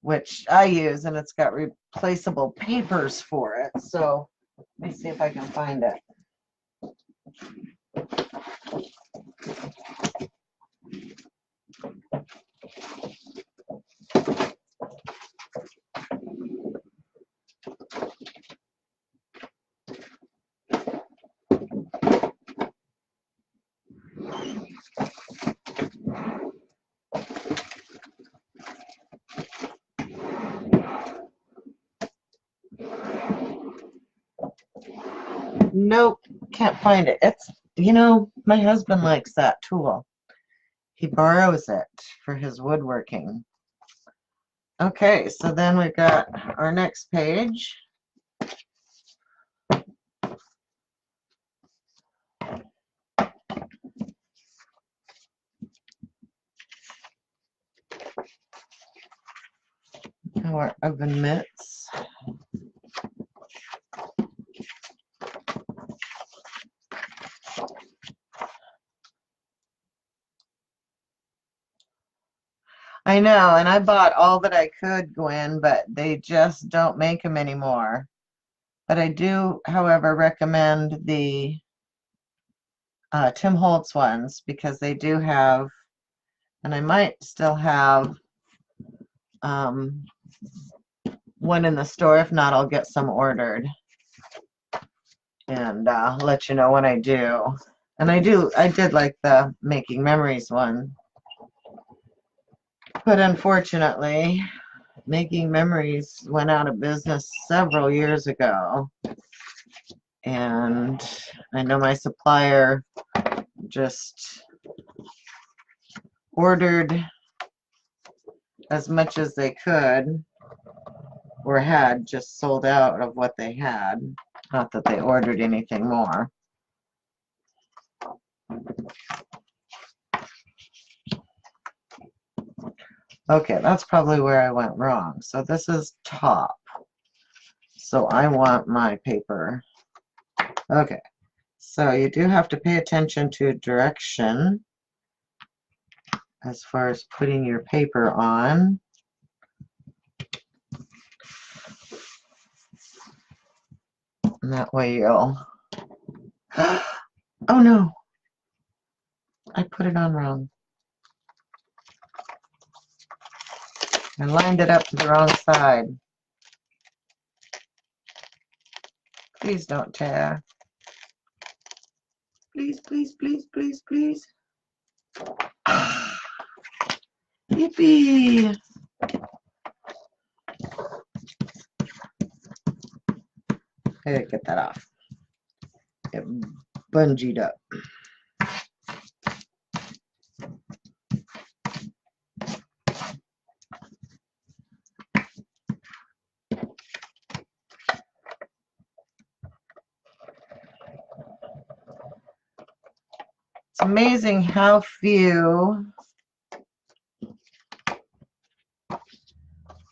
which I use, and it's got replaceable papers for it. So let me see if I can find it. Nope, can't find it. It's, you know, my husband likes that tool. He borrows it for his woodworking. Okay, so then we've got our next page. Our oven mitts. I know, and I bought all that I could, Gwen, but they just don't make them anymore. But I do, however, recommend the Tim Holtz ones because they do have, and I might still have one in the store. If not, I'll get some ordered and let you know when I do. And I did like the Making Memories one. But unfortunately, Making Memories went out of business several years ago. And I know my supplier just ordered as much as they could, or had just sold out of what they had. Not that they ordered anything more. Okay, that's probably where I went wrong. So this is top. So I want my paper. Okay, so you do have to pay attention to direction as far as putting your paper on. And that way you'll... Oh no! I put it on wrong. I lined it up to the wrong side. Please don't tear. Please, please, please, please, please. Yippee! I gotta get that off. It bungeed up. It's amazing how few, I'm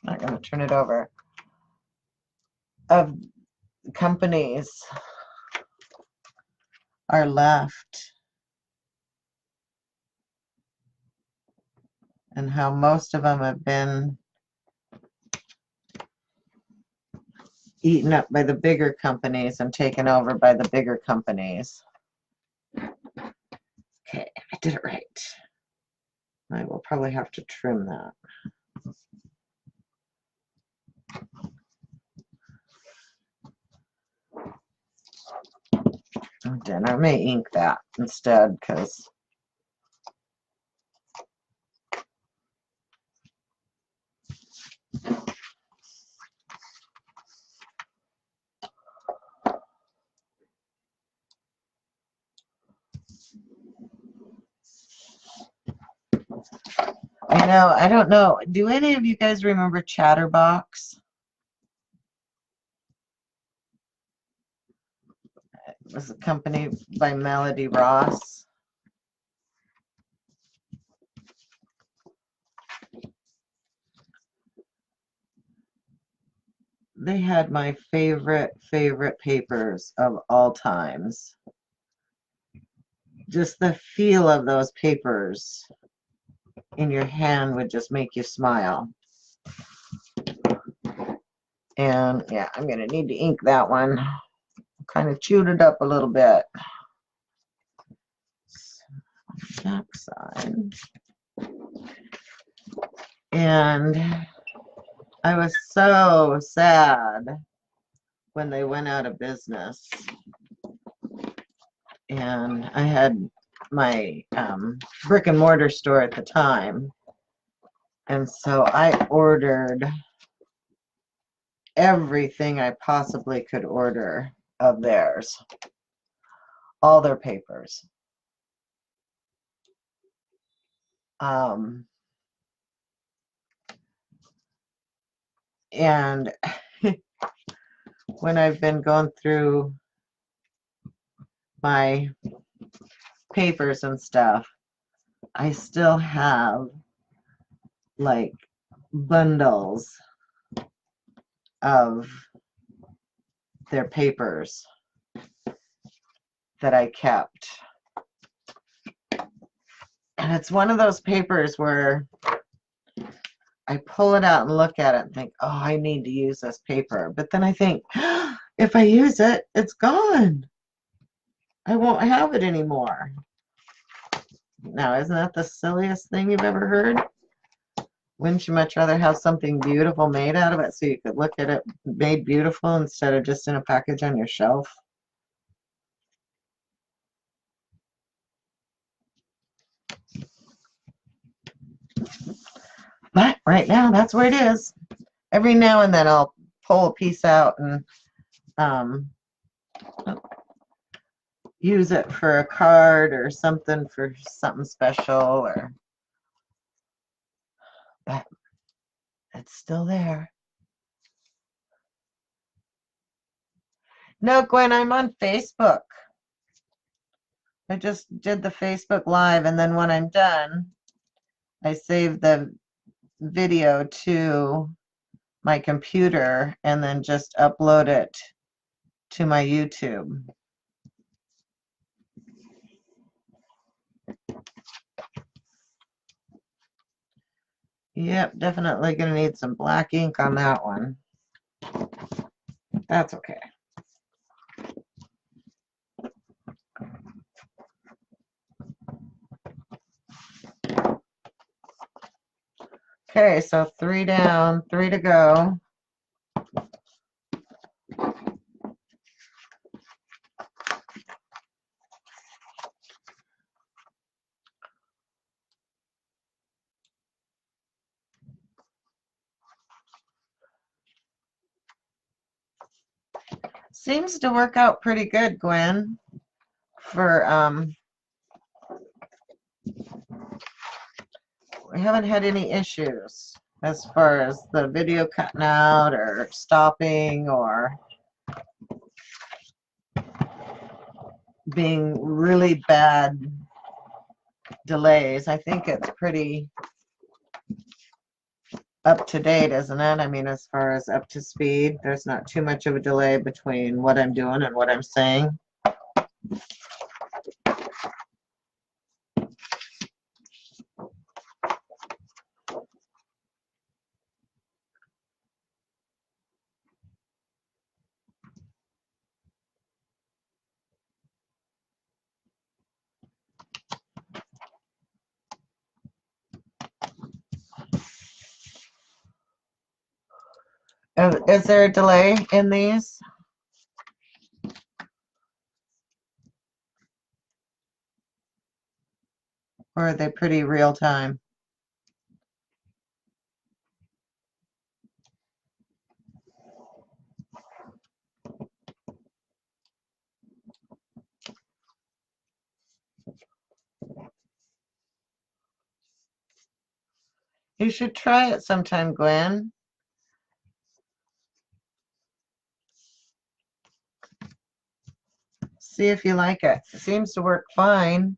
not going to turn it over, of companies are left, and how most of them have been eaten up by the bigger companies and taken over by the bigger companies. Okay, I did it right. I will probably have to trim that. Then I may ink that instead because I know, I don't know. Do any of you guys remember Chatterbox? was accompanied by Melody Ross. They had my favorite papers of all times. Just the feel of those papers in your hand would just make you smile. And yeah, I'm going to need to ink that one. Kind of chewed it up a little bit. Back side. And I was so sad when they went out of business. And I had my brick and mortar store at the time. And so I ordered everything I possibly could order of theirs. All their papers. And when I've been going through my papers and stuff, I still have like bundles of their papers that I kept. And it's one of those papers where I pull it out and look at it and think, oh, I need to use this paper. But then I think, if I use it, it's gone. I won't have it anymore. Now, isn't that the silliest thing you've ever heard? Wouldn't you much rather have something beautiful made out of it so you could look at it made beautiful instead of just in a package on your shelf? But right now, that's where it is. Every now and then I'll pull a piece out and use it for a card or something for something special, but it's still there. No, Gwen, I'm on Facebook. I just did the Facebook Live, and then when I'm done, I save the video to my computer and then just upload it to my YouTube. Yep, definitely going to need some black ink on that one. That's okay. Okay, so 3 down, 3 to go. Seems to work out pretty good, Gwen, for we haven't had any issues as far as the video cutting out or stopping or being really bad delays. I think it's pretty up to date, isn't it? I mean, as far as up to speed, there's not too much of a delay between what I'm doing and what I'm saying. Is there a delay in these? Or are they pretty real time? You should try it sometime, Gwen. see if you like it. It seems to work fine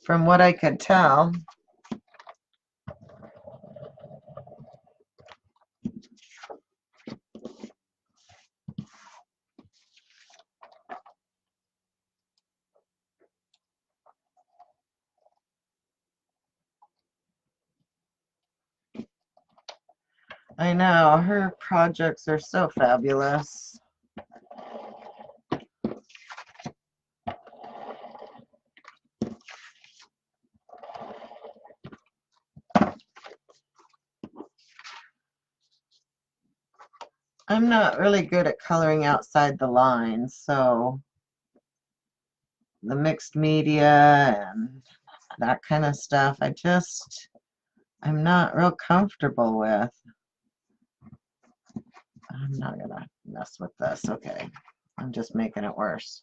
from what I could tell. I know, her projects are so fabulous. I'm not really good at coloring outside the lines, so the mixed media and that kind of stuff, I'm not real comfortable with. I'm not gonna mess with this. Okay, I'm just making it worse.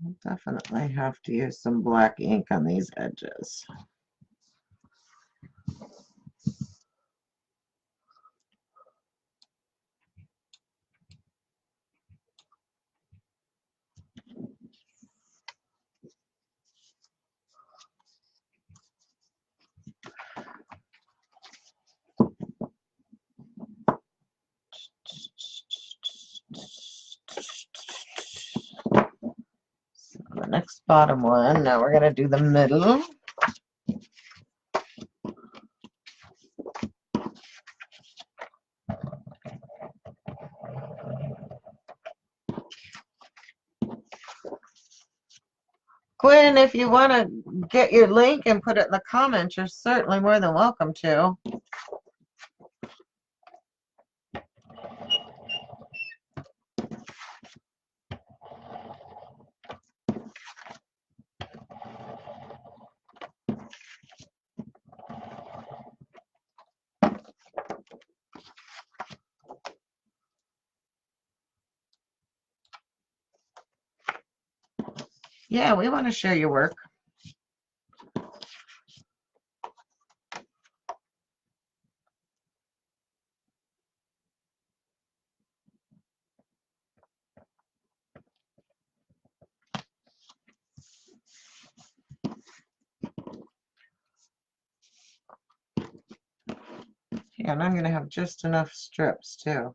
I'll definitely have to use some black ink on these edges. So the next bottom one, now we're going to do the middle. Gwen, if you want to get your link and put it in the comments, you're certainly more than welcome to. Yeah, we want to share your work. Yeah, and I'm going to have just enough strips too.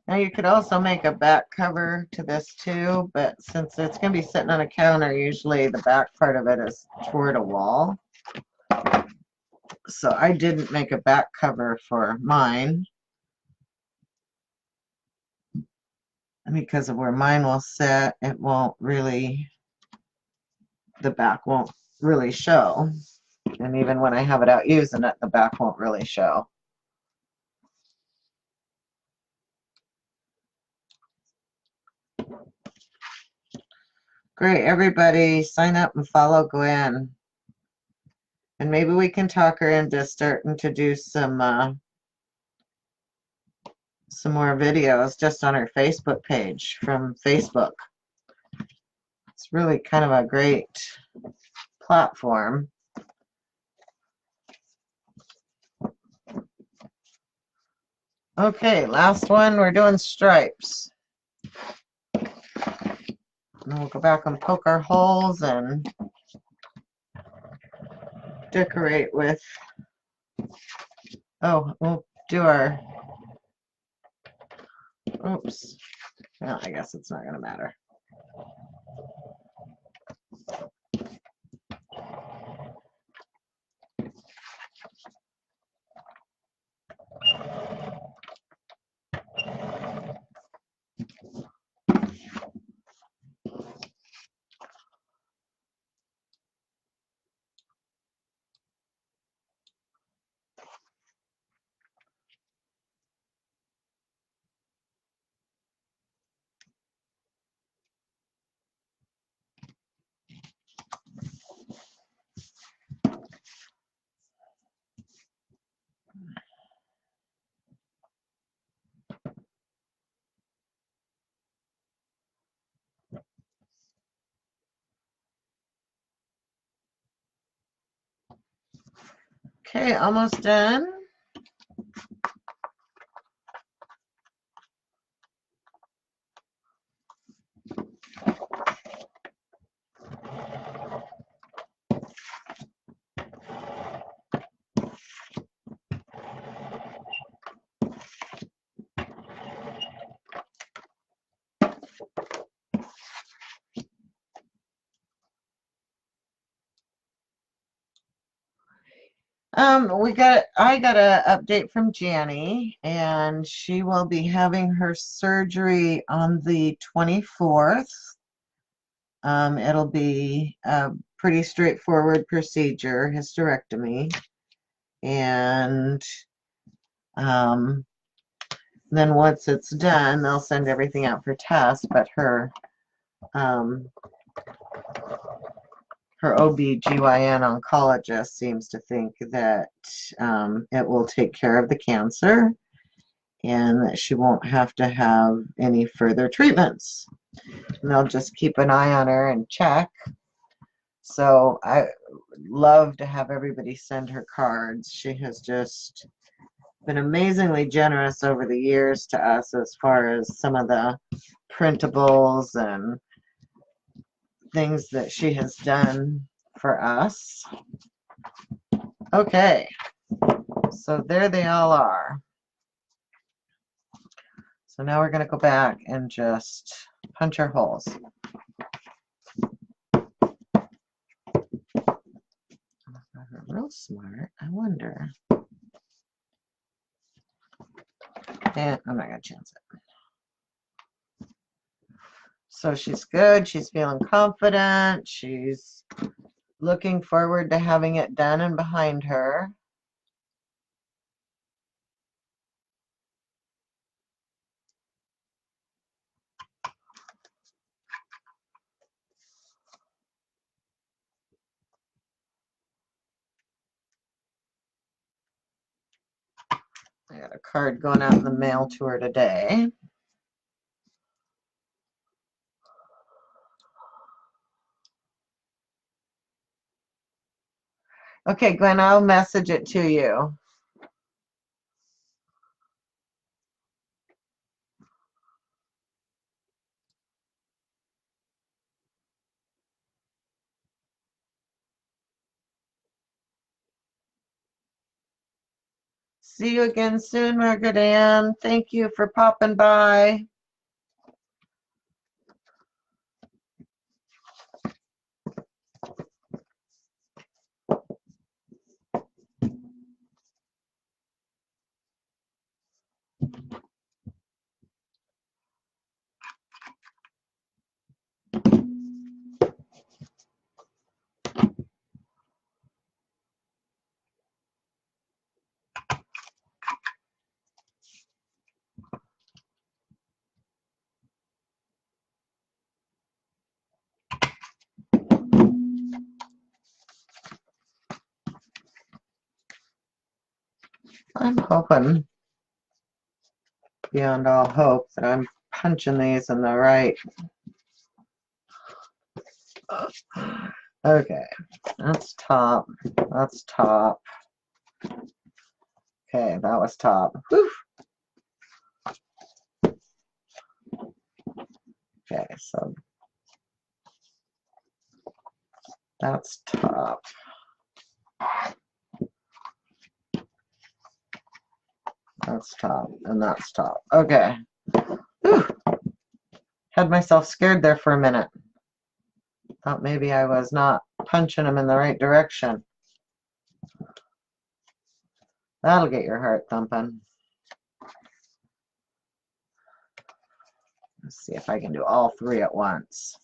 Now you could also make a back cover to this too, but since it's going to be sitting on a counter, usually the back part of it is toward a wall. So I didn't make a back cover for mine because of where mine will sit, it won't really, the back won't really show. And even when I have it out using it, the back won't really show. Great, everybody sign up and follow Gwen. And maybe we can talk her into starting to do some more videos just on her Facebook page from Facebook. It's really kind of a great platform. Okay, last one, we're doing stripes. And we'll go back and poke our holes and decorate with, oh, we'll do our, oops, well, I guess it's not going to matter. Okay, almost done. I got an update from Janny, and she will be having her surgery on the 24th. It'll be a pretty straightforward procedure, hysterectomy, and then once it's done, they'll send everything out for tests, but her OB/GYN oncologist seems to think that it will take care of the cancer and that she won't have to have any further treatments. And they'll just keep an eye on her and check. So I love to have everybody send her cards. She has just been amazingly generous over the years to us as far as some of the printables and things that she has done for us. Okay, so there they all are. So now we're going to go back and just punch our holes. Real smart. I wonder. And I'm not going to chance it. So she's good. She's feeling confident. She's looking forward to having it done and behind her. I got a card going out in the mail to her today. Okay, Gwen, I'll message it to you. See you again soon, Margaret Ann. Thank you for popping by. I'm hoping, beyond all hope, that I'm punching these in the right. Okay, that's top. That's top. Okay, that was top. Whew. Okay, so that's top. That's top, and that's top. Okay. Whew. Had myself scared there for a minute. Thought maybe I was not punching them in the right direction. That'll get your heart thumping. Let's see if I can do all three at once.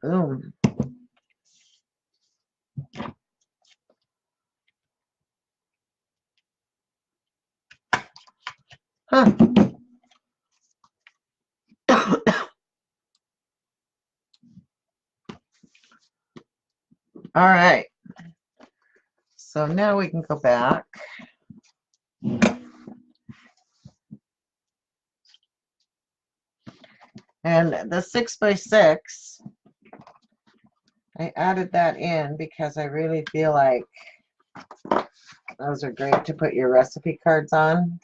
Boom. Huh. All right. So now we can go back. And the 6x6, I added that in because I really feel like those are great to put your recipe cards on.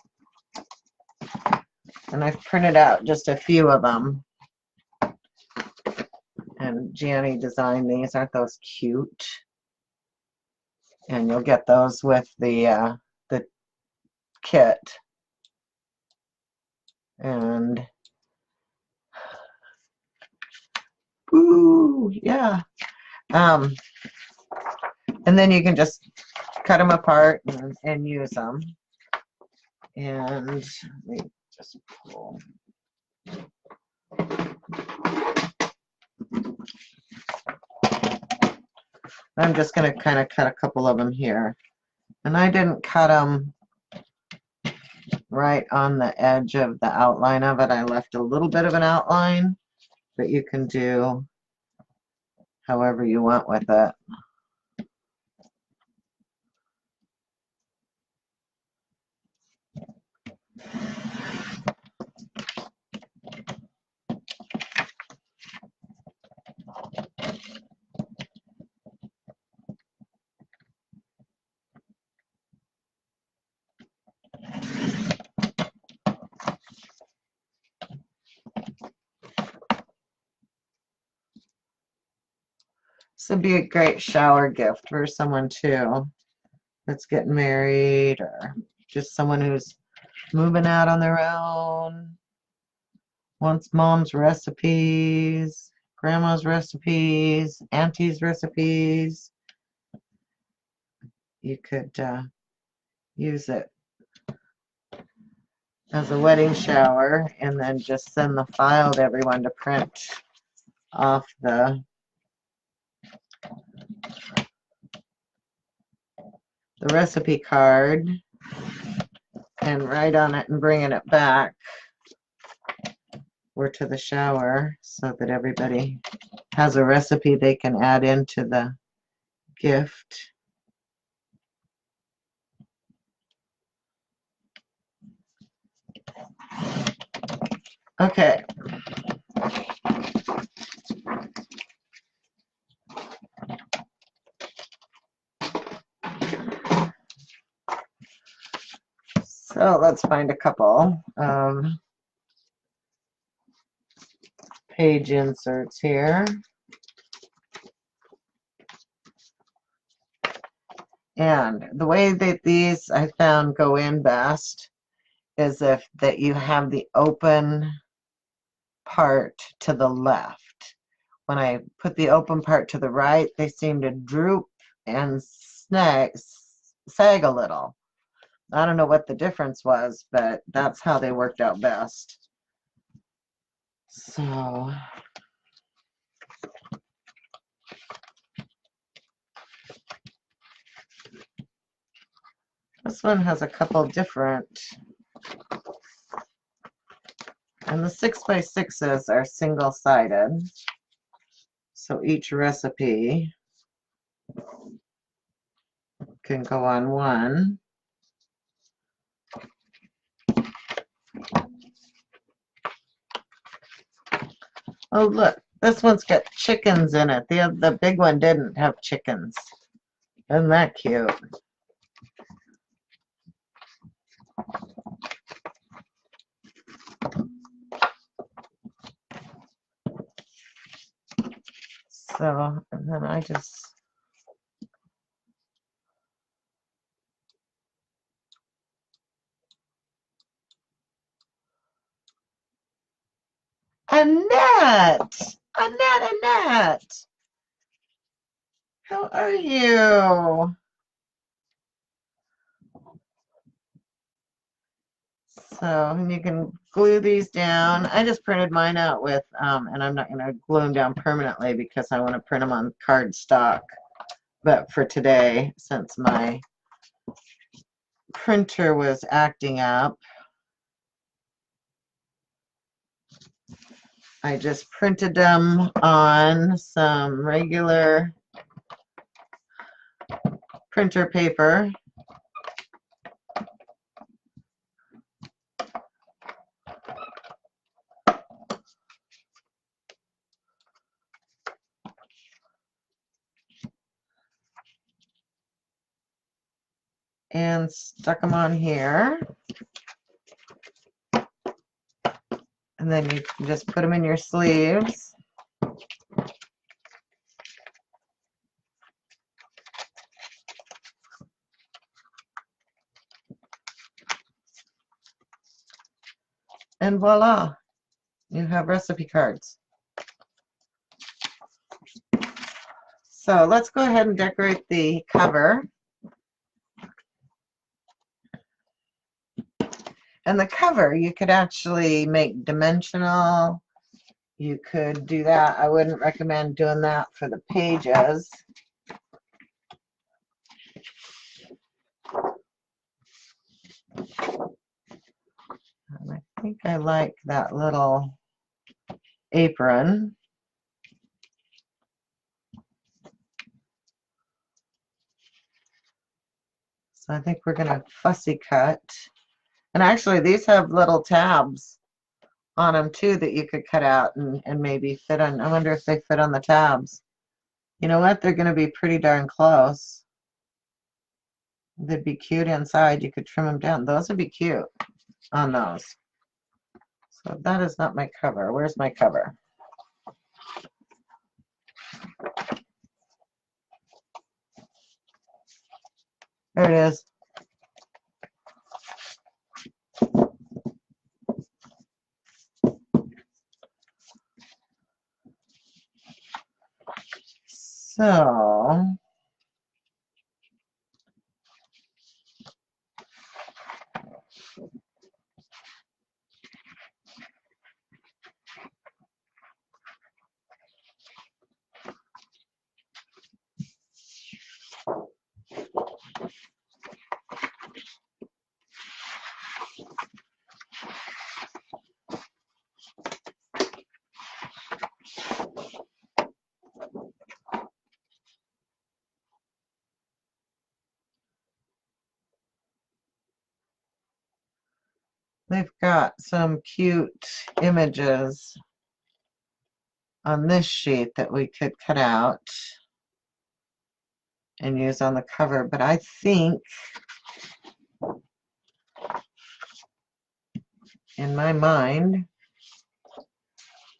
And I've printed out just a few of them. And Gianni designed these. Aren't those cute? And you'll get those with the kit. And ooh, yeah. And then you can just cut them apart and use them. And let me just pull. I'm just going to kind of cut a couple of them here. And I didn't cut them right on the edge of the outline of it. I left a little bit of an outline, but you can do however you want with it. This would be a great shower gift for someone too that's getting married, or just someone who's moving out on their own, wants mom's recipes, grandma's recipes, auntie's recipes. You could use it as a wedding shower and then just send the file to everyone to print off the recipe card and write on it and bringing it back or to the shower so that everybody has a recipe they can add into the gift. Okay. So let's find a couple of page inserts here. And the way that these I found go in best is if that you have the open part to the left. When I put the open part to the right, they seem to droop and sag a little. I don't know what the difference was, but that's how they worked out best. So this one has a couple different, and the 6x6s are single-sided. So each recipe can go on one. Oh, look, this one's got chickens in it. The big one didn't have chickens. Isn't that cute? So, and then I just... Annette! Annette! How are you? So, and you can glue these down. I just printed mine out with, and I'm not going to glue them down permanently because I want to print them on cardstock. But for today, since my printer was acting up, I just printed them on some regular printer paper. And stuck them on here. And then you can just put them in your sleeves. And voila, you have recipe cards. So let's go ahead and decorate the cover. And the cover, you could actually make dimensional. You could do that. I wouldn't recommend doing that for the pages. And I think I like that little apron. So I think we're going to fussy cut. And actually, these have little tabs on them too that you could cut out and maybe fit on. I wonder if they fit on the tabs. You know what? They're going to be pretty darn close. They'd be cute inside. You could trim them down. Those would be cute on those. So that is not my cover. Where's my cover? There it is. So they've got some cute images on this sheet that we could cut out and use on the cover, but I think in my mind,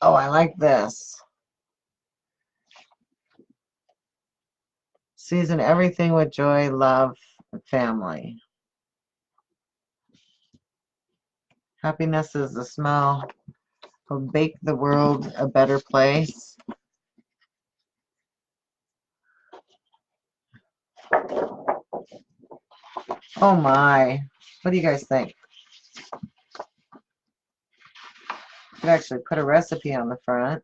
oh, I like this. Season everything with joy, love, and family. Happiness is the smell of Bake the World a Better Place. Oh my, what do you guys think? Could actually put a recipe on the front.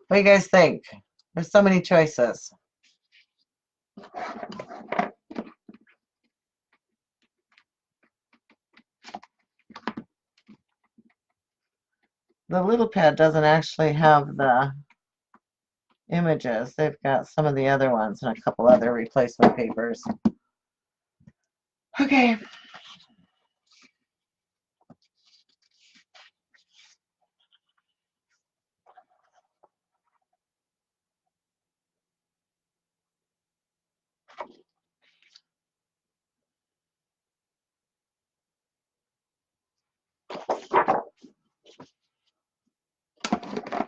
What do you guys think? There's so many choices. The little pad doesn't actually have the images. They've got some of the other ones and a couple other replacement papers. Okay.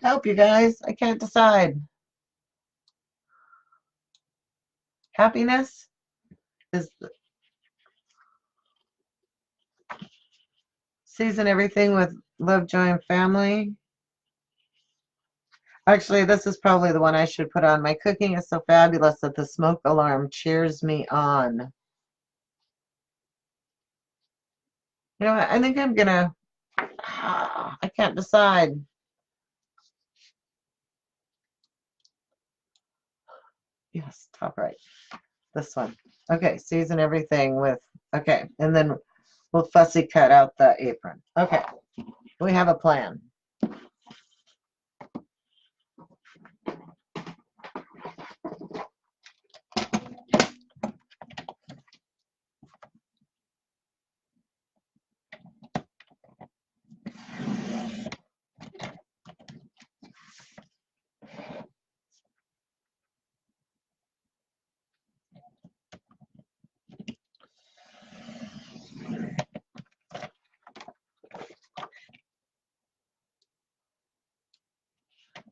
Help, you guys. I can't decide. Happiness is season everything with love, joy, and family. Actually, this is probably the one I should put on. My cooking is so fabulous that the smoke alarm cheers me on. You know what? I think I'm gonna, I can't decide. Yes, top right. This one. Okay, season everything with, okay, and then we'll fussy cut out the apron. Okay, we have a plan.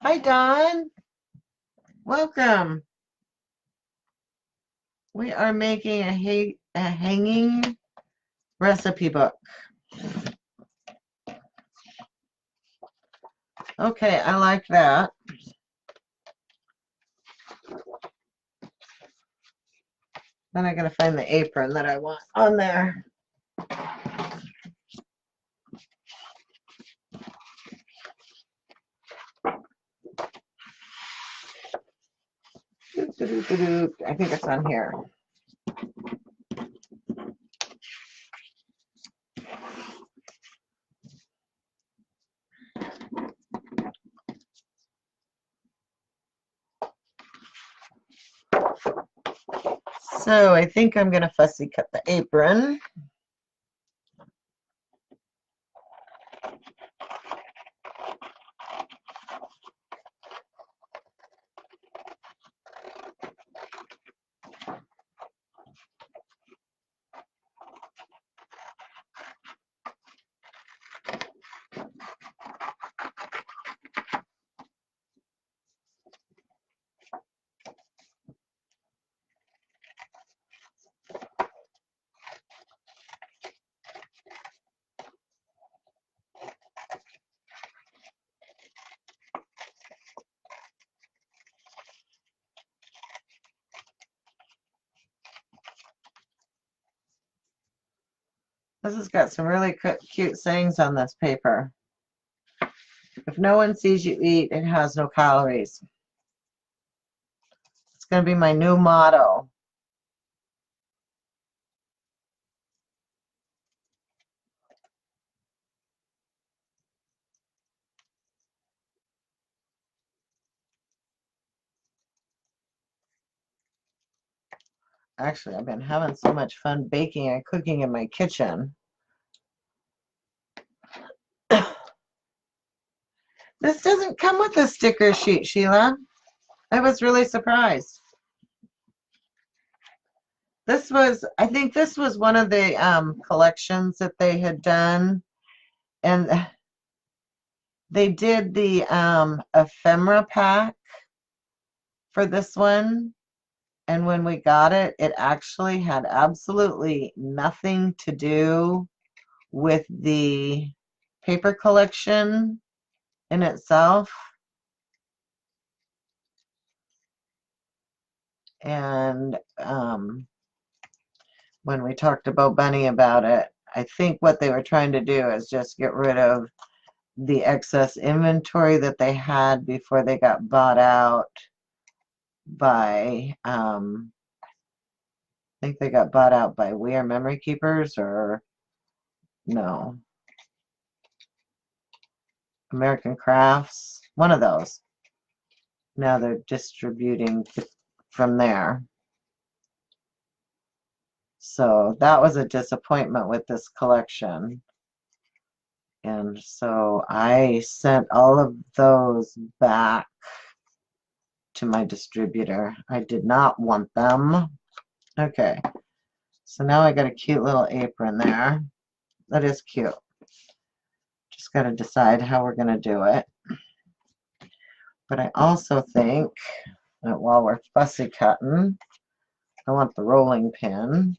Hi, Don. Welcome. We are making a hanging recipe book. Okay, I like that. Then I gotta find the apron that I want on there. I think it's on here. So I think I'm gonna fussy cut the apron. This has got some really cute sayings on this paper. If no one sees you eat, it has no calories. It's going to be my new motto. Actually, I've been having so much fun baking and cooking in my kitchen. This doesn't come with a sticker sheet, Sheila. I was really surprised. This was, I think this was one of the collections that they had done. And they did the ephemera pack for this one. And when we got it, it actually had absolutely nothing to do with the paper collection in itself. And when we talked to Bo Bunny about it, I think what they were trying to do is just get rid of the excess inventory that they had before they got bought out by, I think they got bought out by We Are Memory Keepers, or no, American Crafts, one of those. Now they're distributing from there. So that was a disappointment with this collection. And so I sent all of those back to my distributor. I did not want them. Okay, so now I got a cute little apron there. That is cute. Just got to decide how we're going to do it. But I also think that while we're fussy cutting, I want the rolling pin.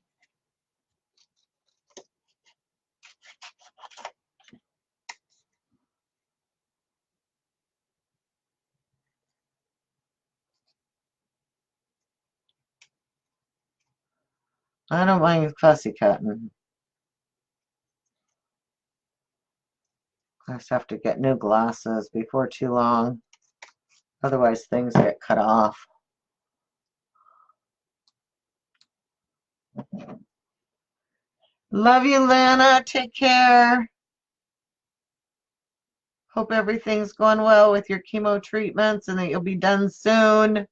I don't mind fussy cutting. I just have to get new glasses before too long. Otherwise things get cut off. Love you, Lana. Take care. Hope everything's going well with your chemo treatments and that you'll be done soon.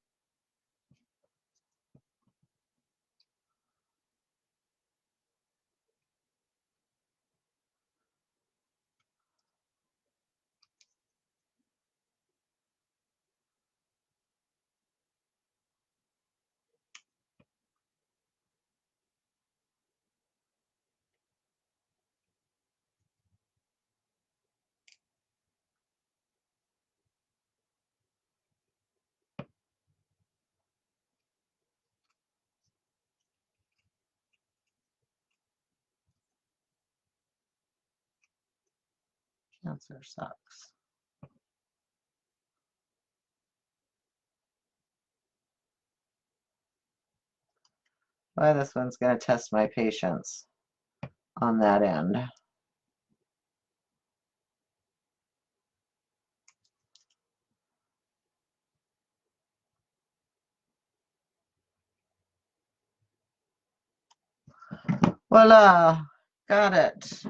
Cancer sucks. Well, this one's going to test my patience on that end. Voila, got it.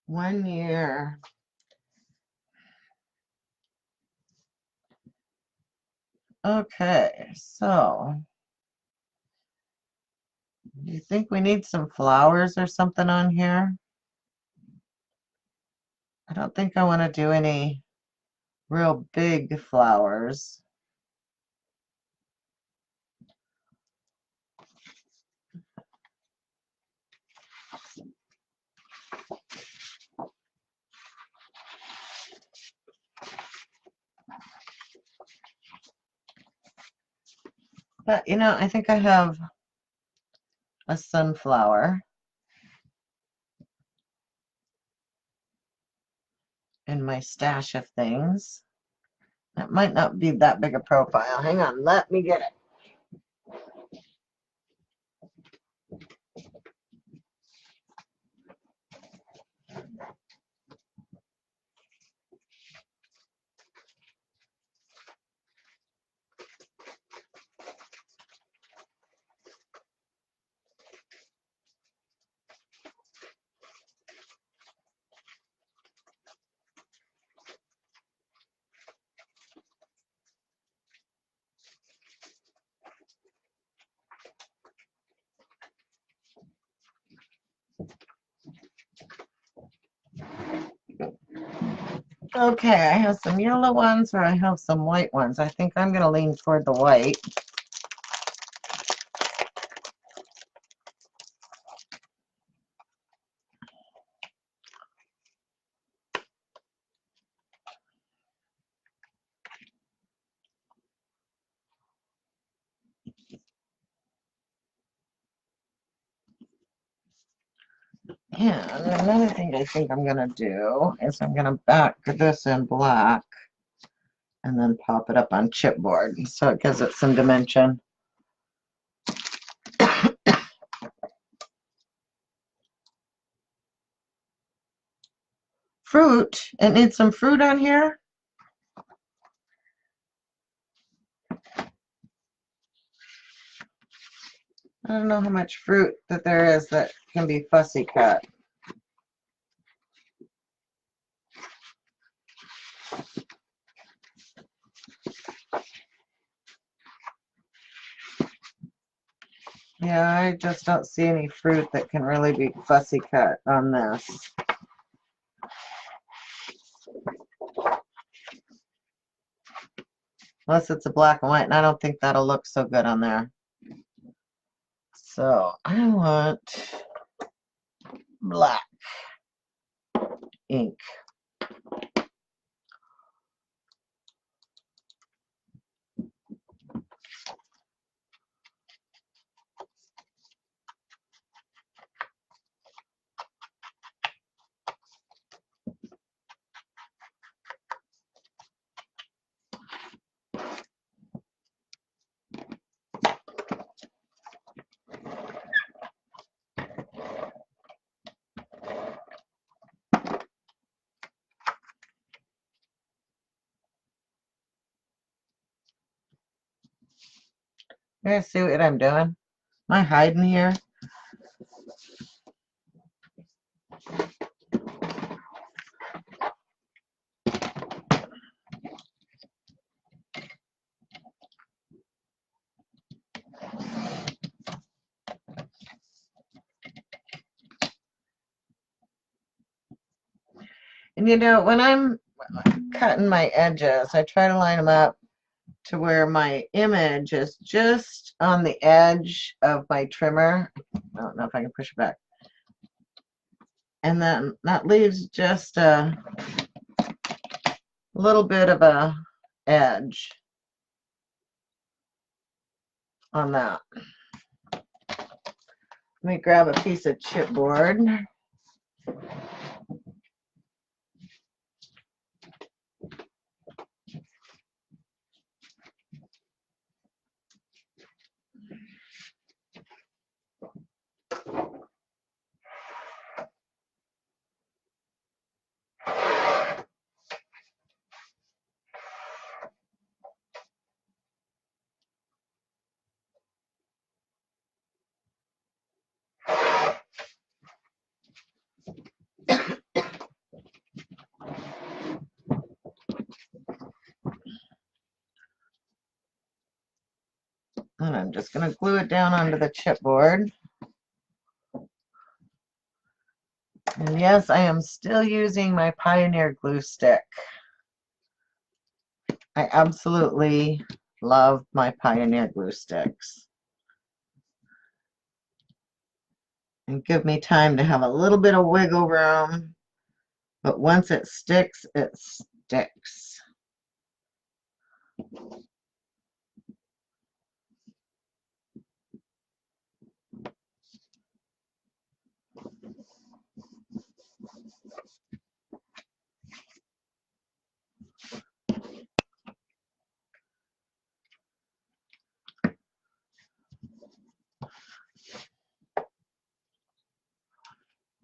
One year. Okay, so do you think we need some flowers or something on here? I don't think I want to do any real big flowers. But, you know, I think I have a sunflower in my stash of things. That might not be that big a profile. Hang on, let me get it. Okay, I have some yellow ones or I have some white ones. I think I'm going to lean toward the white. And another thing I think I'm going to do is I'm going to back this in black and then pop it up on chipboard so it gives it some dimension. Fruit. It needs some fruit on here. I don't know how much fruit that there is that can be fussy cut. Yeah, I just don't see any fruit that can really be fussy cut on this. Unless it's a black and white, and I don't think that'll look so good on there. So I want black ink. You guys see what I'm doing? Am I hiding here? And you know, when I'm cutting my edges, I try to line them up to where my image is just on the edge of my trimmer. I don't know if I can push it back. And then that leaves just a little bit of a edge on that. Let me grab a piece of chipboard. And I'm just going to glue it down onto the chipboard. And yes, I am still using my Pioneer glue stick. I absolutely love my Pioneer glue sticks. And give me time to have a little bit of wiggle room. But once it sticks, it sticks.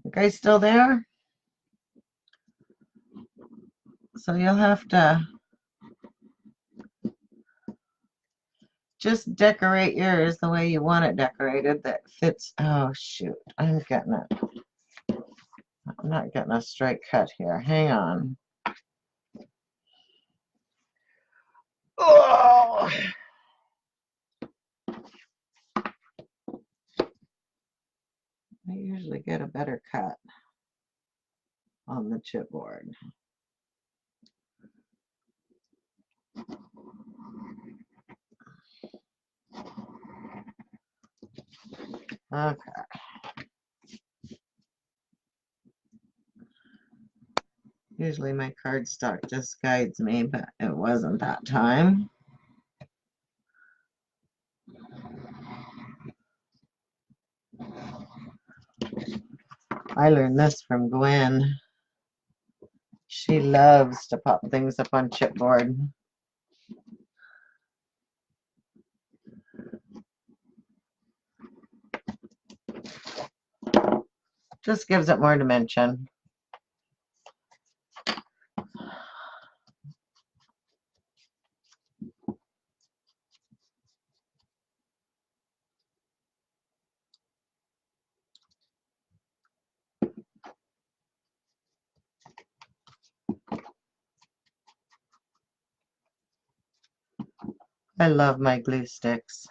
You guys still there? So you'll have to just decorate yours the way you want it decorated that fits. Oh, shoot. I'm getting it. I'm not getting a straight cut here. Hang on. Oh! I usually get a better cut on the chipboard. Okay. Usually my cardstock just guides me, but it wasn't that time. I learned this from Gwen. She loves to pop things up on chipboard. Just gives it more dimension. I love my glue sticks.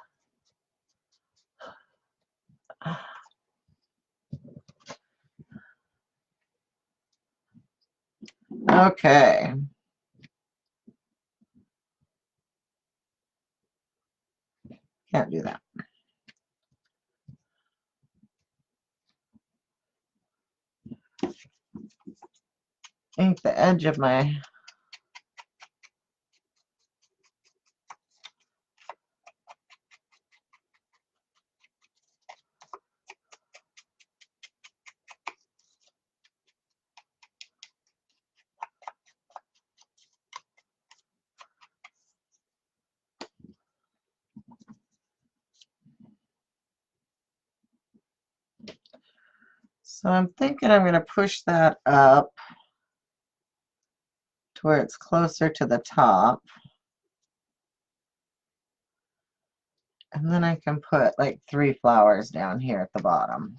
Okay. Can't do that. Ink the edge of my So I'm thinking I'm going to push that up to where it's closer to the top. And then I can put like 3 flowers down here at the bottom.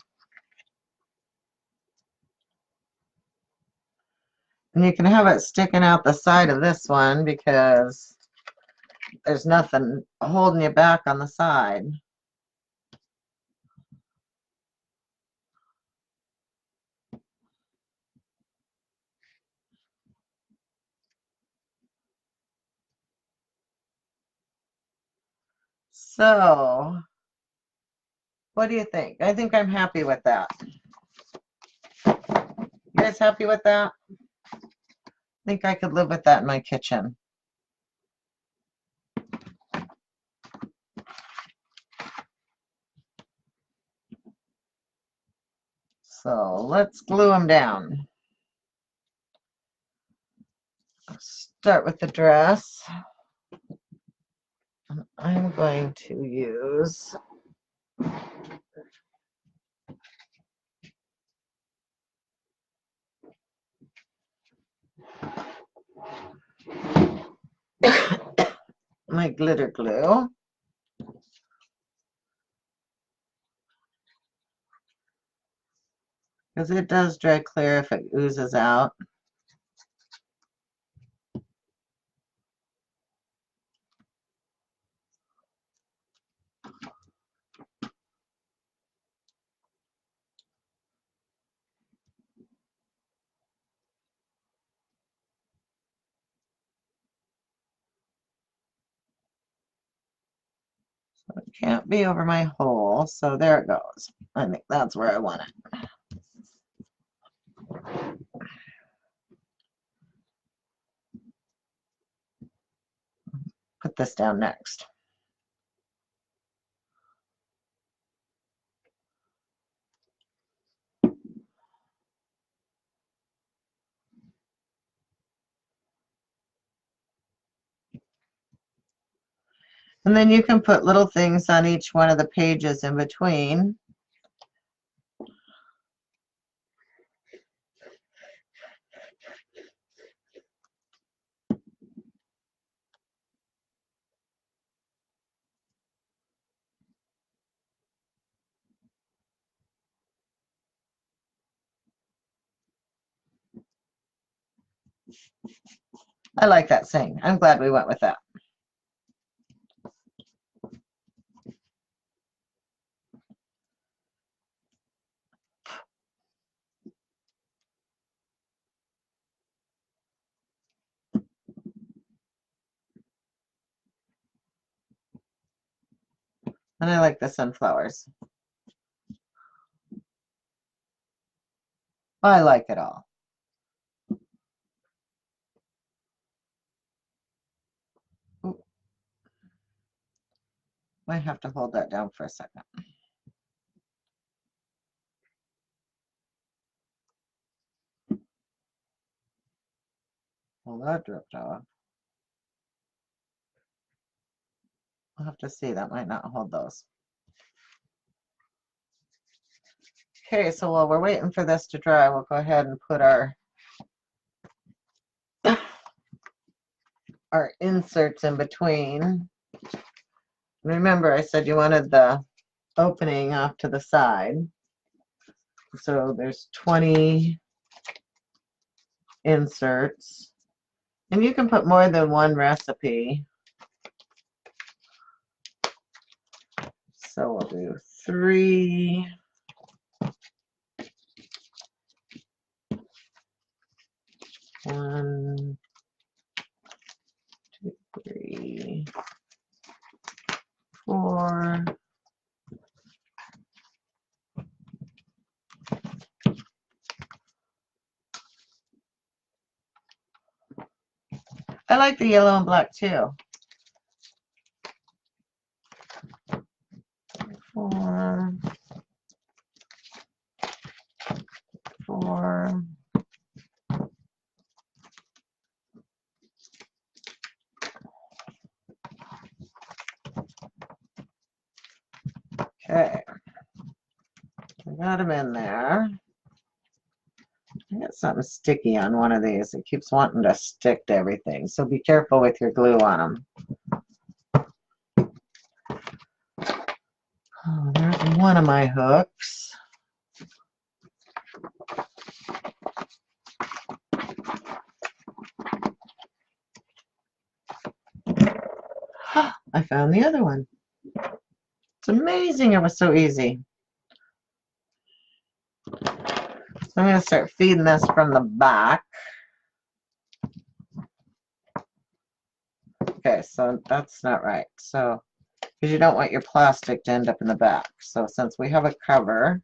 And you can have it sticking out the side of this one because there's nothing holding you back on the side. So, what do you think? I think I'm happy with that. You guys happy with that? I think I could live with that in my kitchen. So let's glue them down. Start with the dress. I'm going to use my glitter glue. Because it does dry clear if it oozes out. So it can't be over my hole, so there it goes. I think that's where I want it. Put this down next. And then you can put little things on each one of the pages in between. I like that saying. I'm glad we went with that. And I like the sunflowers. I like it all. Ooh. Might have to hold that down for a second. Well, that dripped off. We'll have to see. That might not hold those. Okay, so while we're waiting for this to dry, we'll go ahead and put our inserts in between. Remember, I said you wanted the opening off to the side. So there's 20 inserts. And you can put more than one recipe. So we'll do 3. 1, 2, 3, 4. I like the yellow and black too. 4, 4. Okay. I got them in there. I got something sticky on one of these. It keeps wanting to stick to everything. So be careful with your glue on them. Oh, there's one of my hooks. I found the other one. It's amazing it was so easy. So I'm going to start feeding this from the back. Okay, so that's not right. So, because you don't want your plastic to end up in the back. So since we have a cover,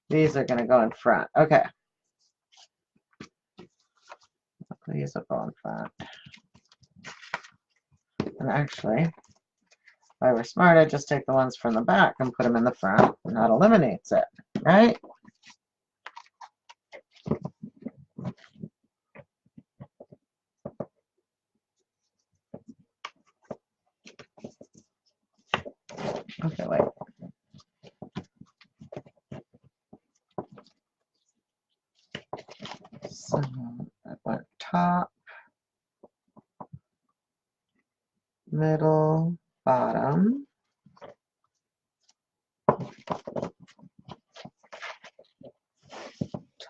these are going to go in front. Okay. These will go in front. And actually, if I were smart, I'd just take the ones from the back and put them in the front, and that eliminates it, right? Okay, wait. So that went top, middle, bottom.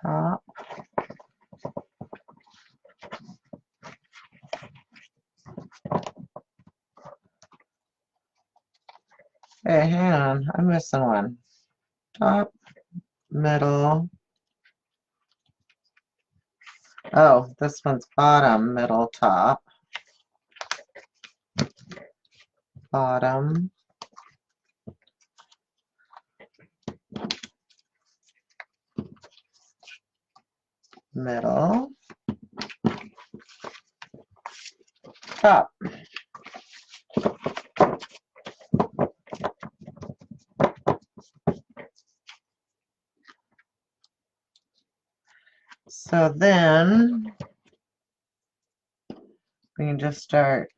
Top. Hey, hang on, I'm missing one. Top, middle. Oh, this one's bottom, middle, top. Bottom. Middle. Top. So then we can just start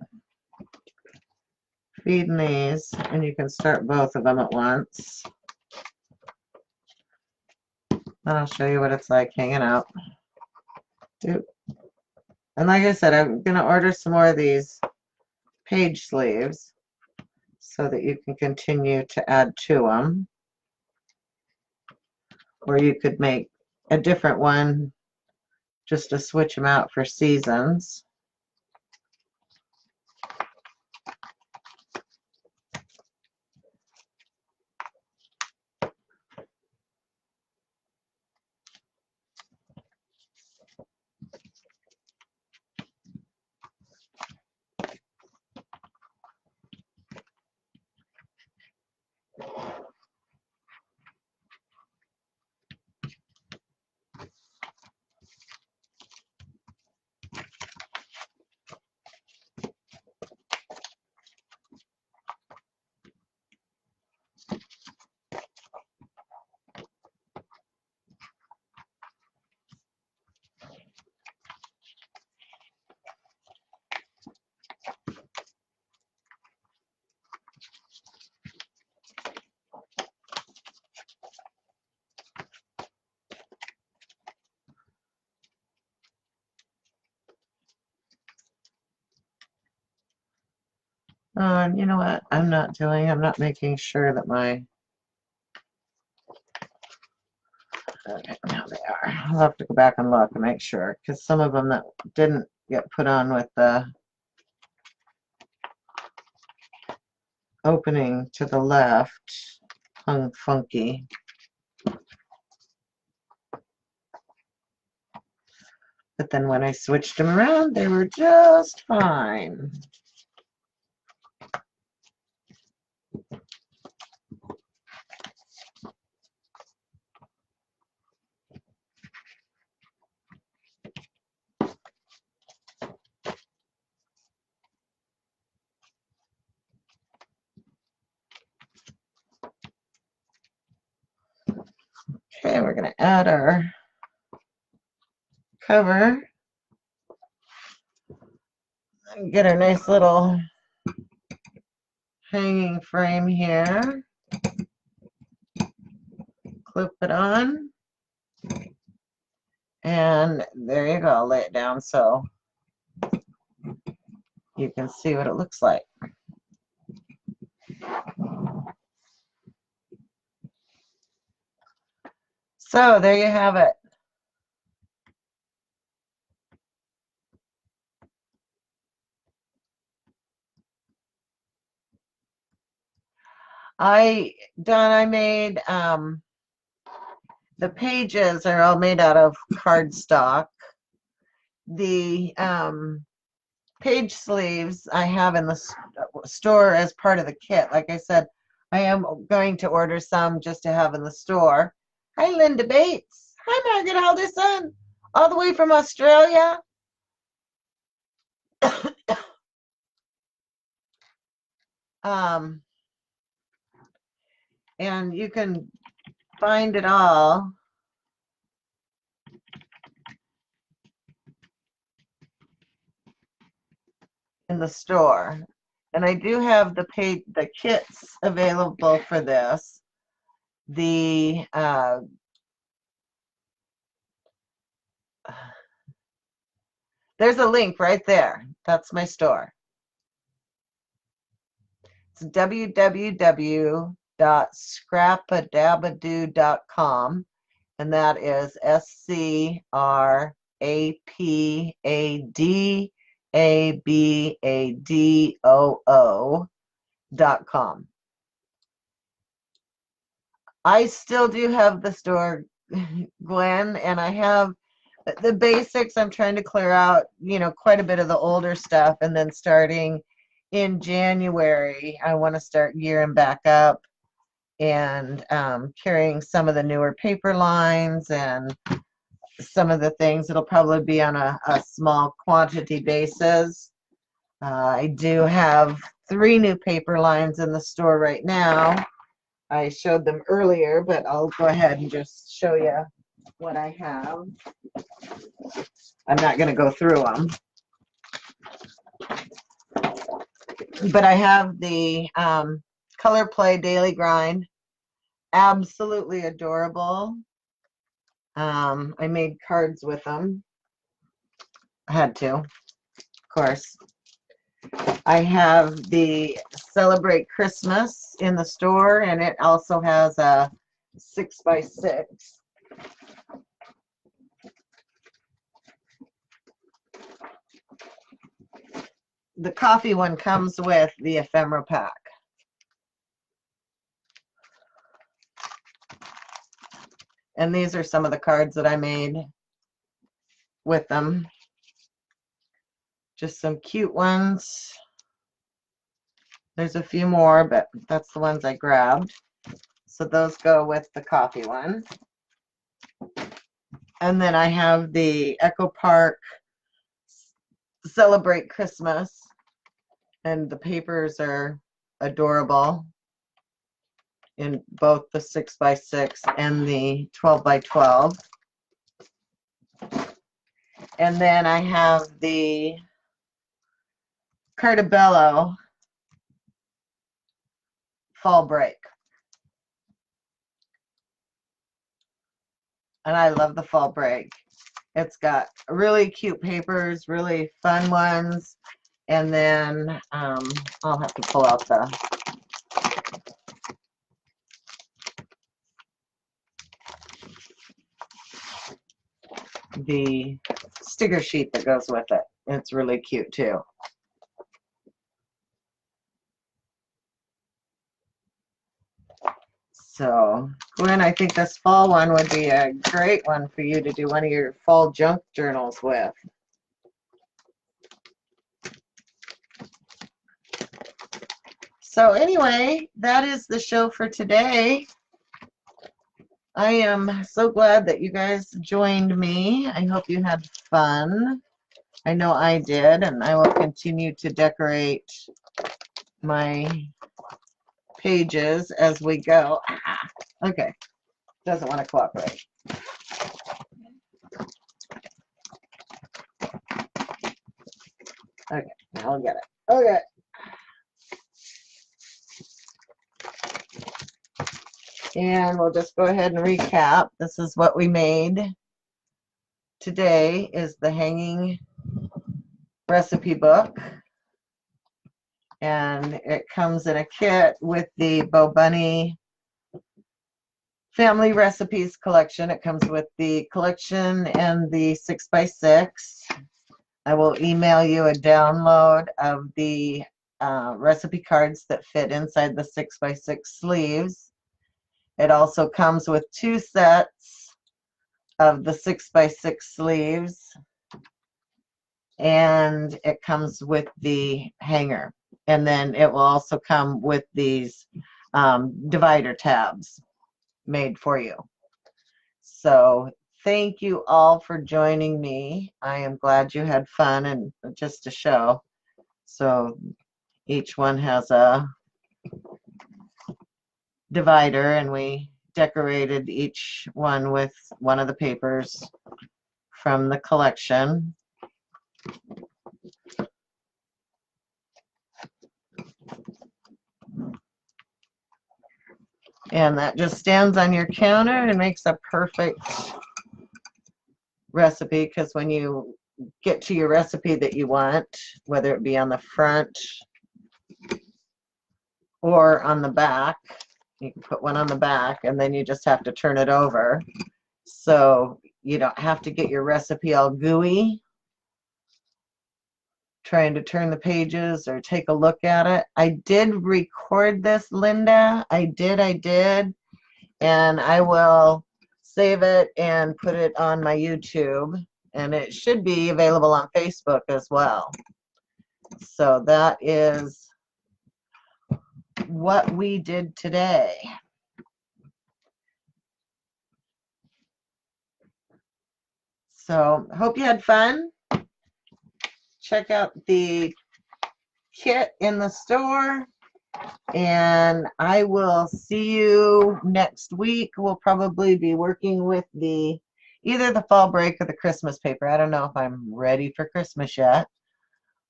feeding these, and you can start both of them at once. And I'll show you what it's like hanging out. And like I said, I'm going to order some more of these page sleeves so that you can continue to add to them. Or you could make a different one just to switch them out for seasons. And you know what I'm not doing? I'm not making sure that my... Okay, now they are. I'll have to go back and look and make sure, because some of them that didn't get put on with the opening to the left hung funky. But then when I switched them around, they were just fine. Okay, we're going to add our cover and get our nice little hanging frame here. Clip it on. And there you go. Lay it down so you can see what it looks like. So there you have it. I made the pages are all made out of cardstock. The page sleeves I have in the store as part of the kit. Like I said, I am going to order some just to have in the store. Hi, Linda Bates. Hi, Margaret Alderson, all the way from Australia. And you can find it all in the store. And I do have the kits available for this. The there's a link right there. That's my store. It's www.scrapadabadoo.com, and that is SCRAPADABADOO.com. I still do have the store, Gwen, and I have the basics. I'm trying to clear out, quite a bit of the older stuff, and then starting in January, I want to start gearing back up and carrying some of the newer paper lines and some of the things. It'll probably be on a small quantity basis. I do have 3 new paper lines in the store right now. I showed them earlier, but I'll go ahead and just show you what I have. I'm not going to go through them. But I have the Color Play Daily Grind. Absolutely adorable. I made cards with them. I had to, of course. I have the Celebrate Christmas in the store, and it also has a 6x6. The coffee one comes with the ephemera pack. And these are some of the cards that I made with them. Just some cute ones. There's a few more, but that's the ones I grabbed. So those go with the coffee one. And then I have the Echo Park Celebrate Christmas. And the papers are adorable in both the 6x6 and the 12x12. And then I have the Cartabello Fall Break. And I love the Fall Break. It's got really cute papers, really fun ones. And then I'll have to pull out the sticker sheet that goes with it. It's really cute too. So, Gwen, I think this fall one would be a great one for you to do one of your fall junk journals with. So anyway, that is the show for today. I am so glad that you guys joined me. I hope you had fun. I know I did, and I will continue to decorate my pages as we go. Okay, doesn't want to cooperate. Okay, now I'll get it. Okay. And we'll just go ahead and recap. This is what we made. Today is the hanging recipe book. And it comes in a kit with the Bo Bunny family recipes collection. It comes with the collection and the 6x6. I will email you a download of the recipe cards that fit inside the 6x6 sleeves. It also comes with 2 sets of the 6x6 sleeves, and it comes with the hanger. And then it will also come with these divider tabs made for you. So thank you all for joining me. I am glad you had fun, and just to show. So each one has a divider, and we decorated each one with one of the papers from the collection. And that just stands on your counter and makes a perfect recipe, because when you get to your recipe that you want, whether it be on the front or on the back, you can put one on the back, and then you just have to turn it over. So you don't have to get your recipe all gooey trying to turn the pages or take a look at it. I did record this, Linda. I did. And I will save it and put it on my YouTube. And it should be available on Facebook as well. So that is what we did today. So hope you had fun. Check out the kit in the store, and I will see you next week. We'll probably be working with either the fall break or the Christmas paper. I don't know if I'm ready for Christmas yet,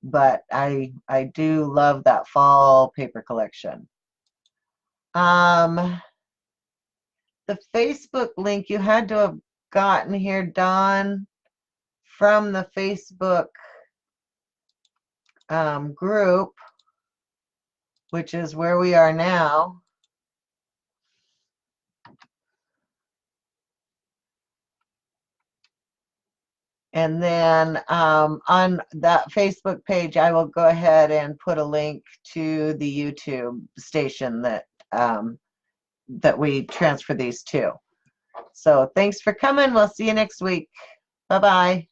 but I do love that fall paper collection. The Facebook link you had to have gotten here, Dawn, from the Facebook group, which is where we are now. And then on that Facebook page, I will go ahead and put a link to the YouTube station that that we transfer these to. So thanks for coming. We'll see you next week. Bye-bye.